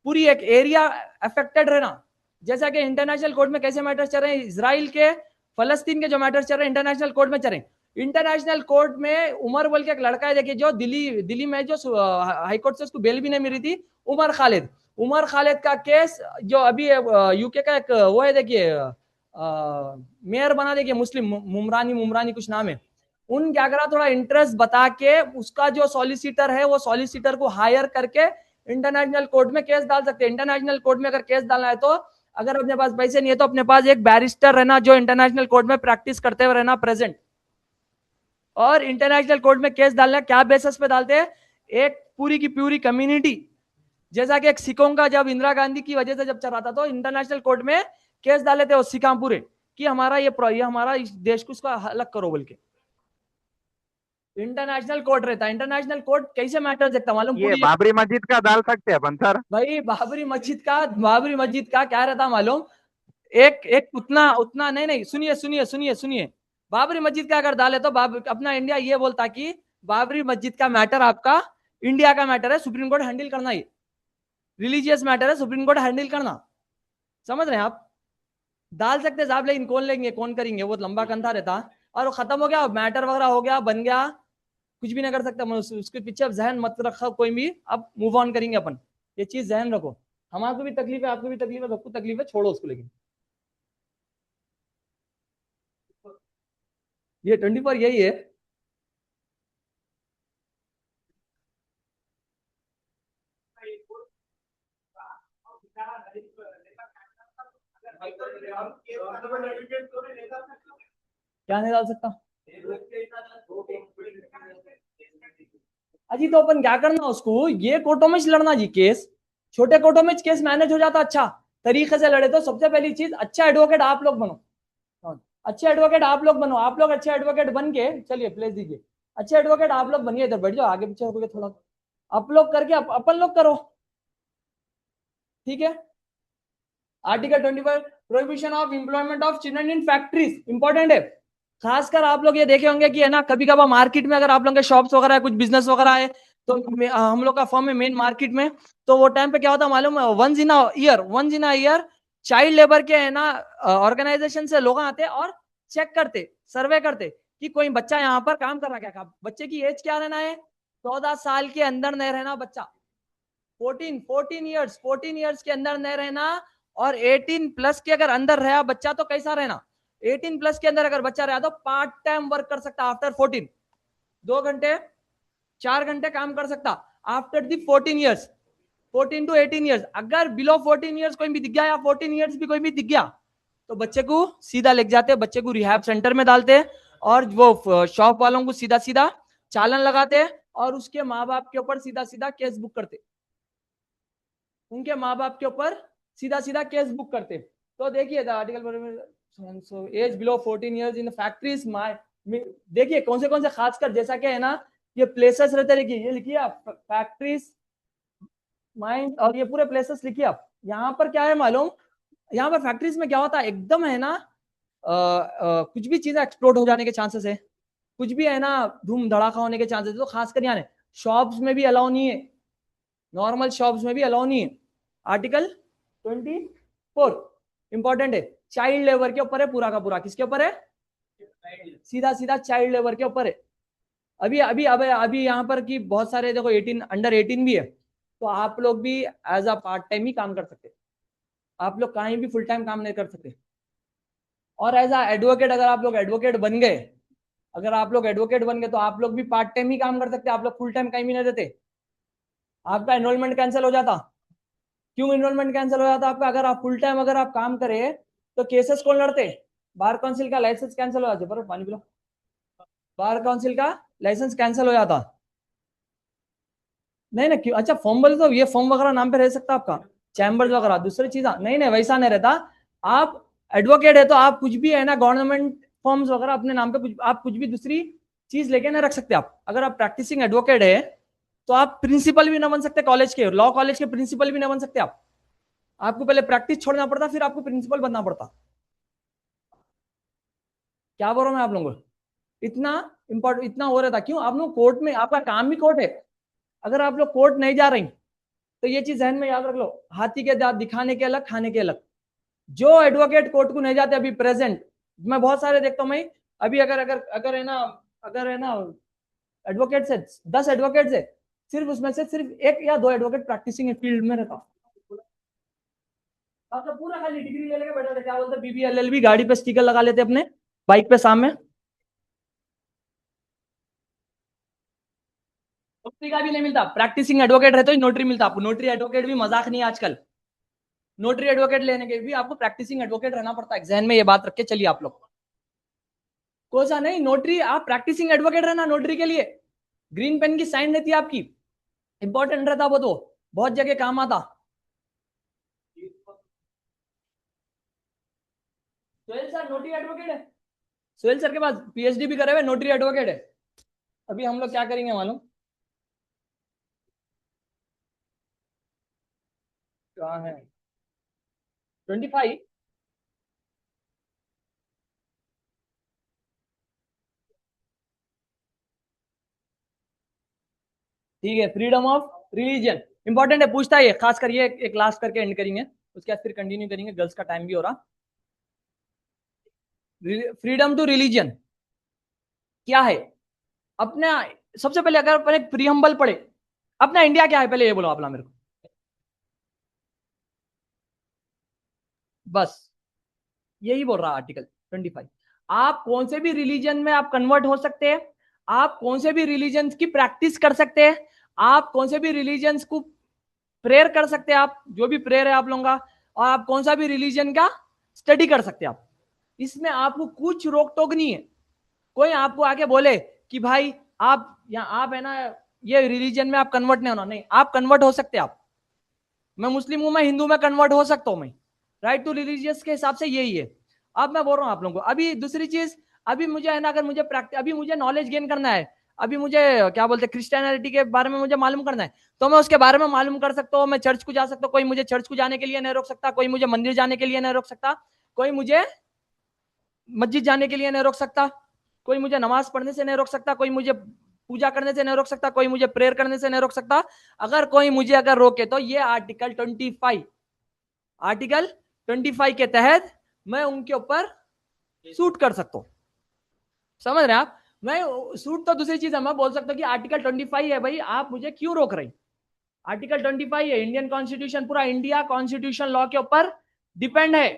पूरी एक एरिया अफेक्टेड रहना। जैसा कि इंटरनेशनल कोर्ट में कैसे मैटर्स चल रहे हैं, इसराइल के फलस्तीन के जो मैटर्स चल रहे हैं इंटरनेशनल कोर्ट में चल रहे हैं। इंटरनेशनल कोर्ट में उमर बोल के एक लड़का है, देखिए, जो दिल्ली में जो हाई कोर्ट से उसको बेल भी नहीं मिली थी, उमर खालिद। उमर खालिद का केस जो अभी यूके का एक वो है, देखिए मेयर बना, देखिए मुस्लिम, मुमरानी मुमरानी कुछ नाम है। उन क्या करा, थोड़ा इंटरेस्ट बता के उसका जो सॉलिसिटर है वो सॉलिसिटर को हायर करके इंटरनेशनल कोर्ट में केस डाल सकते हैं। इंटरनेशनल कोर्ट में अगर केस डालना है तो अगर अपने पास पैसे नहीं है तो अपने पास एक बैरिस्टर रहना जो इंटरनेशनल कोर्ट में प्रैक्टिस करते हुए रहना प्रेजेंट। और इंटरनेशनल कोर्ट में केस डालना क्या बेसिस पे डालते हैं, एक पूरी की पूरी कम्युनिटी, जैसा कि एक सिखों का जब इंदिरा गांधी की वजह से जब चल रहा था, तो इंटरनेशनल कोर्ट में केस डाले थे सिखा पूरे कि हमारा ये हमारा इस देश को इसका अलग करो बोल के। इंटरनेशनल कोर्ट रहता है। इंटरनेशनल कोर्ट कैसे मैटर देखता मालूम? ये पूरी बाबरी मस्जिद का डाल सकते हैं अपन सर? भाई बाबरी मस्जिद का क्या रहता मालूम? एक एक उतना उतना नहीं नहीं, सुनिए सुनिए सुनिए सुनिए, बाबरी मस्जिद का अगर डाले तो अपना इंडिया ये बोलता कि बाबरी मस्जिद का मैटर आपका इंडिया का मैटर है, सुप्रीम कोर्ट हैंडल करना, ही रिलीजियस मैटर है, सुप्रीम कोर्ट हैंडल करना। समझ रहे हैं आप? डाल सकते साहब, लेकिन कौन लेंगे कौन करेंगे, वो लंबा कंधा रहता। और वो खत्म हो गया, मैटर वगैरह हो गया, बन गया, कुछ भी नहीं कर सकता। उसके पीछे अब जहन मत रखो कोई भी, अब मूव ऑन करेंगे अपन, ये चीज जहन रखो। हमारे भी तकलीफ है, आपको भी तकलीफ है, सबको तकलीफ है, छोड़ो उसको। लेकिन ये 24 यही है। क्या नहीं डाल सकता? अजी तो अपन क्या करना उसको, ये कोर्टों में लड़ना जी केस, छोटे कोर्टों में केस मैनेज हो जाता अच्छा तरीके से लड़े। तो सबसे पहली चीज, अच्छा एडवोकेट आप लोग बनो। अच्छे एडवोकेट आप लोग बनो, आप लोग अच्छे एडवोकेट बन के, चलिए प्लेस दीजिए, अच्छे एडवोकेट आप लोग बनिए, इधर बैठ जाओ, आगे पीछे होकर थोड़ा आप लोग करके अपन लोग करो, ठीक है। Article 25 prohibition of employment of children in factories important है। खासकर आप लोग ये देखे होंगे कि है ना, कभी कभार मार्केट में अगर आप लोग के शॉप्स वगैरह है, कुछ बिजनेस वगैरह है, तो हम लोग का फर्म है मेन मार्केट में, तो वो टाइम पे क्या होता है मालूम है, once in a year child labour के है ना ऑर्गेनाइजेशन से लोग आते और चेक करते, सर्वे करते कि कोई बच्चा यहाँ पर काम कर रहा क्या, बच्चे की एज क्या रहना है, 14 साल के अंदर नहीं रहना बच्चा, 14 इयर्स के अंदर नहीं रहना, और 18 प्लस के अगर अंदर रहा बच्चा तो कैसा रहना, 18 प्लस के अंदर अगर बच्चा रहा तो पार्ट टाइम वर्क कर सकता आफ्टर 14, 2 घंटे 4 घंटे काम कर सकता after the 14 years, 14 to 18 years. अगर बिलो 14 इयर्स कोई भी दिख गया या 14 इयर्स भी कोई भी दिख गया तो बच्चे को सीधा लेके जाते, बच्चे को रिहैब सेंटर में डालते और वो शॉप वालों को सीधा सीधा चालान लगाते और उसके माँ बाप के ऊपर सीधा सीधा केस बुक करते, उनके माँ बाप के ऊपर सीधा सीधा केस बुक करते। तो देखिए article age below 14 years in factories, देखिए कौन से खासकर जैसा कि है ना ये प्लेसेस रहते, लिखिए ये लिखिए आप फैक्ट्रीज माइंस, और ये पूरे प्लेसेस लिखिए आप। यहाँ पर क्या है मालूम, यहाँ पर फैक्ट्रीज में क्या होता है एकदम है ना कुछ भी चीजें एक्सप्लोड हो जाने के चांसेस है, कुछ भी है ना धूम धड़ाका होने के चांसेस है, तो खासकर यहाँ शॉप्स में भी अलाउ नहीं है, नॉर्मल शॉप्स में भी अलाउ नहीं है। आर्टिकल 24 इंपॉर्टेंट है, चाइल्ड लेबर के ऊपर है पूरा का पूरा, किसके ऊपर है, सीधा सीधा चाइल्ड लेबर के ऊपर है। अभी यहाँ पर कि बहुत सारे देखो 18 अंडर 18 भी है, तो आप लोग भी एज अ पार्ट टाइम ही काम कर सकते, आप लोग कहीं भी फुल टाइम काम नहीं कर सकते। और एज अ एडवोकेट अगर आप लोग एडवोकेट बन गए, तो आप लोग भी पार्ट टाइम ही काम कर सकते, आप लोग फुल टाइम कहीं भी नहीं देते, आपका एनरोलमेंट कैंसिल हो जाता। क्यों एनरोलमेंट कैंसिल हो जाता आपका, अगर आप फुल टाइम अगर आप काम करें तो केसेस कौन लड़ते, बार काउंसिल का लाइसेंस कैंसिल हो जाता, पानी पिलो, बार काउंसिल का लाइसेंस कैंसिल हो जाता। नहीं ना क्यों, अच्छा फॉर्म बोले तो ये फॉर्म वगैरह नाम पे रह सकता आपका, चैम्बर्स वगैरह दूसरी चीज, नहीं नहीं वैसा नहीं रहता। आप एडवोकेट है तो आप कुछ भी है ना गवर्नमेंट फॉर्म्स वगैरह अपने नाम पे कुछ, आप कुछ भी दूसरी चीज लेके ना रख सकते आप। अगर आप प्रैक्टिसिंग एडवोकेट है तो आप प्रिंसिपल भी ना बन सकते, कॉलेज के लॉ कॉलेज के प्रिंसिपल भी ना बन सकते आप, आपको पहले प्रैक्टिस छोड़ना पड़ता फिर आपको प्रिंसिपल बनना पड़ता। क्या बोल रहा हूं मैं आप लोगों को, इतना इंपॉर्टेंट इतना हो रहा था। क्यों, आप लोग कोर्ट में, आपका काम भी कोर्ट है, अगर आप लोग कोर्ट नहीं जा रही तो ये चीज जहन में याद रख लो, हाथी के दांत दिखाने के अलग खाने के अलग। जो एडवोकेट कोर्ट को नहीं जाते अभी प्रेजेंट, मैं बहुत सारे देखता हूँ मैं, अभी अगर अगर अगर है ना एडवोकेट से 10 एडवोकेट है, सिर्फ उसमें से सिर्फ 1 या 2 एडवोकेट प्रैक्टिसिंग फील्ड में रहता, मतलब पूरा खाली डिग्री ले लेके बैठा था, क्या बोलते BBLLB, गाड़ी पे स्टिकर लगा लेते अपने बाइक पे सामने। नौकरी का भी नहीं मिलता, प्रैक्टिसिंग एडवोकेट रहते ही नोटरी मिलता आपको, नोटरी एडवोकेट भी मजाक नहीं है आजकल, नोटरी एडवोकेट लेने के भी आपको प्रैक्टिसिंग एडवोकेट रहना पड़ता है, जहन में ये बात रख के चलिए आप लोग। कोसा नहीं, नोटरी आप प्रैक्टिसिंग एडवोकेट रहना, नोटरी के लिए ग्रीन पेन की साइन रहती है आपकी, इंपॉर्टेंट रहता वो, तो बहुत जगह काम आता। सोहेल सर नोटरी एडवोकेट है, सोहेल सर के पास PhD भी करे हुए, नोटरी एडवोकेट है। अभी हम लोग क्या करेंगे मालूम, कहाँ है 25, ठीक है, फ्रीडम ऑफ रिलीजन इंपॉर्टेंट है, पूछता है ये, खास कर ये एक लास्ट करके एंड करेंगे, उसके बाद फिर कंटिन्यू करेंगे, गर्ल्स का टाइम भी हो रहा। फ्रीडम टू रिलीजन क्या है अपने, सबसे पहले अगर अपन एक प्रीअम्बल पढ़े, अपना इंडिया क्या है पहले ये बोलो अपना मेरे को, बस यही बोल रहा आर्टिकल 25। आप कौन से भी रिलीजन में आप कन्वर्ट हो सकते हैं, आप कौन से भी रिलीजन की प्रैक्टिस कर सकते हैं, आप कौन से भी रिलीजन को प्रेयर कर सकते हैं, आप जो भी प्रेयर है आप लोगों का, और आप कौन सा भी रिलीजन का स्टडी कर सकते हैं आप, इसमें आपको कुछ रोक टोक नहीं है, कोई आपको आके बोले कि भाई आप या आप है ना ये रिलीजन में आप कन्वर्ट नहीं होना, नहीं, आप कन्वर्ट हो सकते। आप, मैं मुस्लिम हूं, मैं हिंदू में कन्वर्ट हो सकता हूं, मैं राइट टू रिलीजियस के हिसाब से यही है। अब मैं बोल रहा हूं आप लोगों को, अभी दूसरी चीज, अभी मुझे है ना, अगर मुझे अभी मुझे नॉलेज गेन करना है, अभी मुझे क्या बोलते हैं क्रिश्चियनिटी के बारे में मुझे मालूम करना है, तो मैं उसके बारे में मालूम कर सकता हूँ, मैं चर्च को जा सकता हूँ, कोई मुझे चर्च को जाने के लिए नहीं रोक सकता, कोई मुझे मंदिर जाने के लिए नहीं रोक सकता, कोई मुझे मस्जिद जाने के लिए नहीं रोक सकता, कोई मुझे नमाज पढ़ने से नहीं रोक सकता, कोई मुझे पूजा करने से नहीं रोक सकता, कोई मुझे प्रेयर करने से नहीं रोक सकता। अगर कोई मुझे अगर रोके तो ये आर्टिकल 25 के तहत मैं उनके ऊपर सूट कर सकता हूं। समझ रहे हैं आप? मैं सूट तो दूसरी चीज है, मैं बोल सकता हूँ कि आर्टिकल 25 है भाई, आप मुझे क्यों रोक रहे? आर्टिकल 25 है, इंडियन कॉन्स्टिट्यूशन, पूरा इंडिया कॉन्स्टिट्यूशन लॉ के ऊपर डिपेंड है।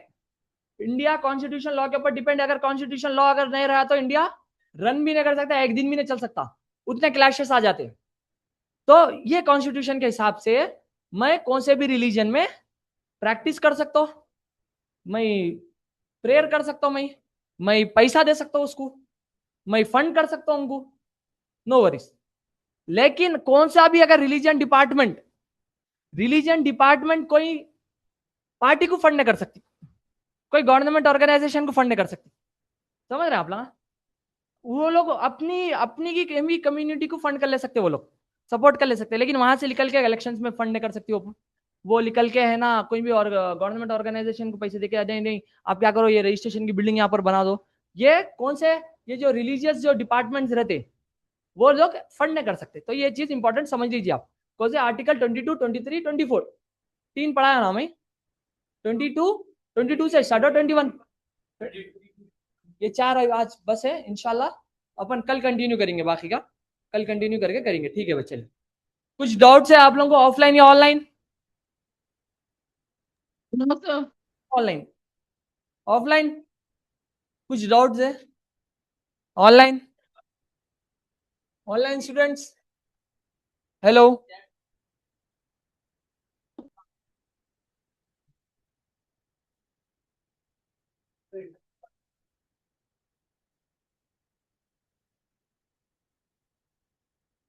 इंडिया कॉन्स्टिट्यूशन लॉ के ऊपर डिपेंड है। अगर कॉन्स्टिट्यूशन लॉ अगर नहीं रहा तो इंडिया रन भी नहीं कर सकता, एक दिन भी नहीं चल सकता, उतने क्लैशेस आ जाते। तो ये कॉन्स्टिट्यूशन के हिसाब से मैं कौन से भी रिलीजन में प्रैक्टिस कर सकता हूं, मैं प्रेयर कर सकता हूं, मैं पैसा दे सकता हूं उसको, मैं फंड कर सकता हूं उनको, नो वरीज। लेकिन कौन सा भी अगर रिलीजन डिपार्टमेंट कोई पार्टी को फंड नहीं कर सकती, कोई गवर्नमेंट ऑर्गेनाइजेशन को फंड नहीं कर सकती। समझ रहे हैं आप लोग? वो लोग अपनी अपनी की कम्युनिटी को फंड कर ले सकते, वो लोग सपोर्ट कर ले सकते, लेकिन वहां से निकल के इलेक्शंस में फंड नहीं कर सकती वो निकल के है ना कोई भी और गवर्नमेंट ऑर्गेनाइजेशन को पैसे देके नहीं नहीं आप क्या करो, ये रजिस्ट्रेशन की बिल्डिंग यहाँ पर बना दो। ये कौन से, ये जो रिलीजियस जो डिपार्टमेंट्स रहते वो लोग फंड नहीं कर सकते। तो ये चीज इंपॉर्टेंट समझ लीजिए आप। कौन से आर्टिकल 22, 23, 24 तीन पढ़ाया ना मैं? 22, 22 से स्टार्ट हो 21, ये चार आज बस है। इंशाल्लाह अपन कल कंटिन्यू करेंगे, बाकी का कल कंटिन्यू करके करेंगे। ठीक है बच्चे, कुछ डाउट्स है आप लोगों को ऑफलाइन या online? No, sir. Online, offline, कुछ डाउट्स है? Online, online students, hello.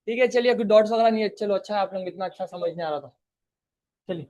ठीक है चलिए, कुछ डाउट्स वगैरह नहीं है, चलो अच्छा है, आप लोग इतना अच्छा समझ नहीं आ रहा था। चलिए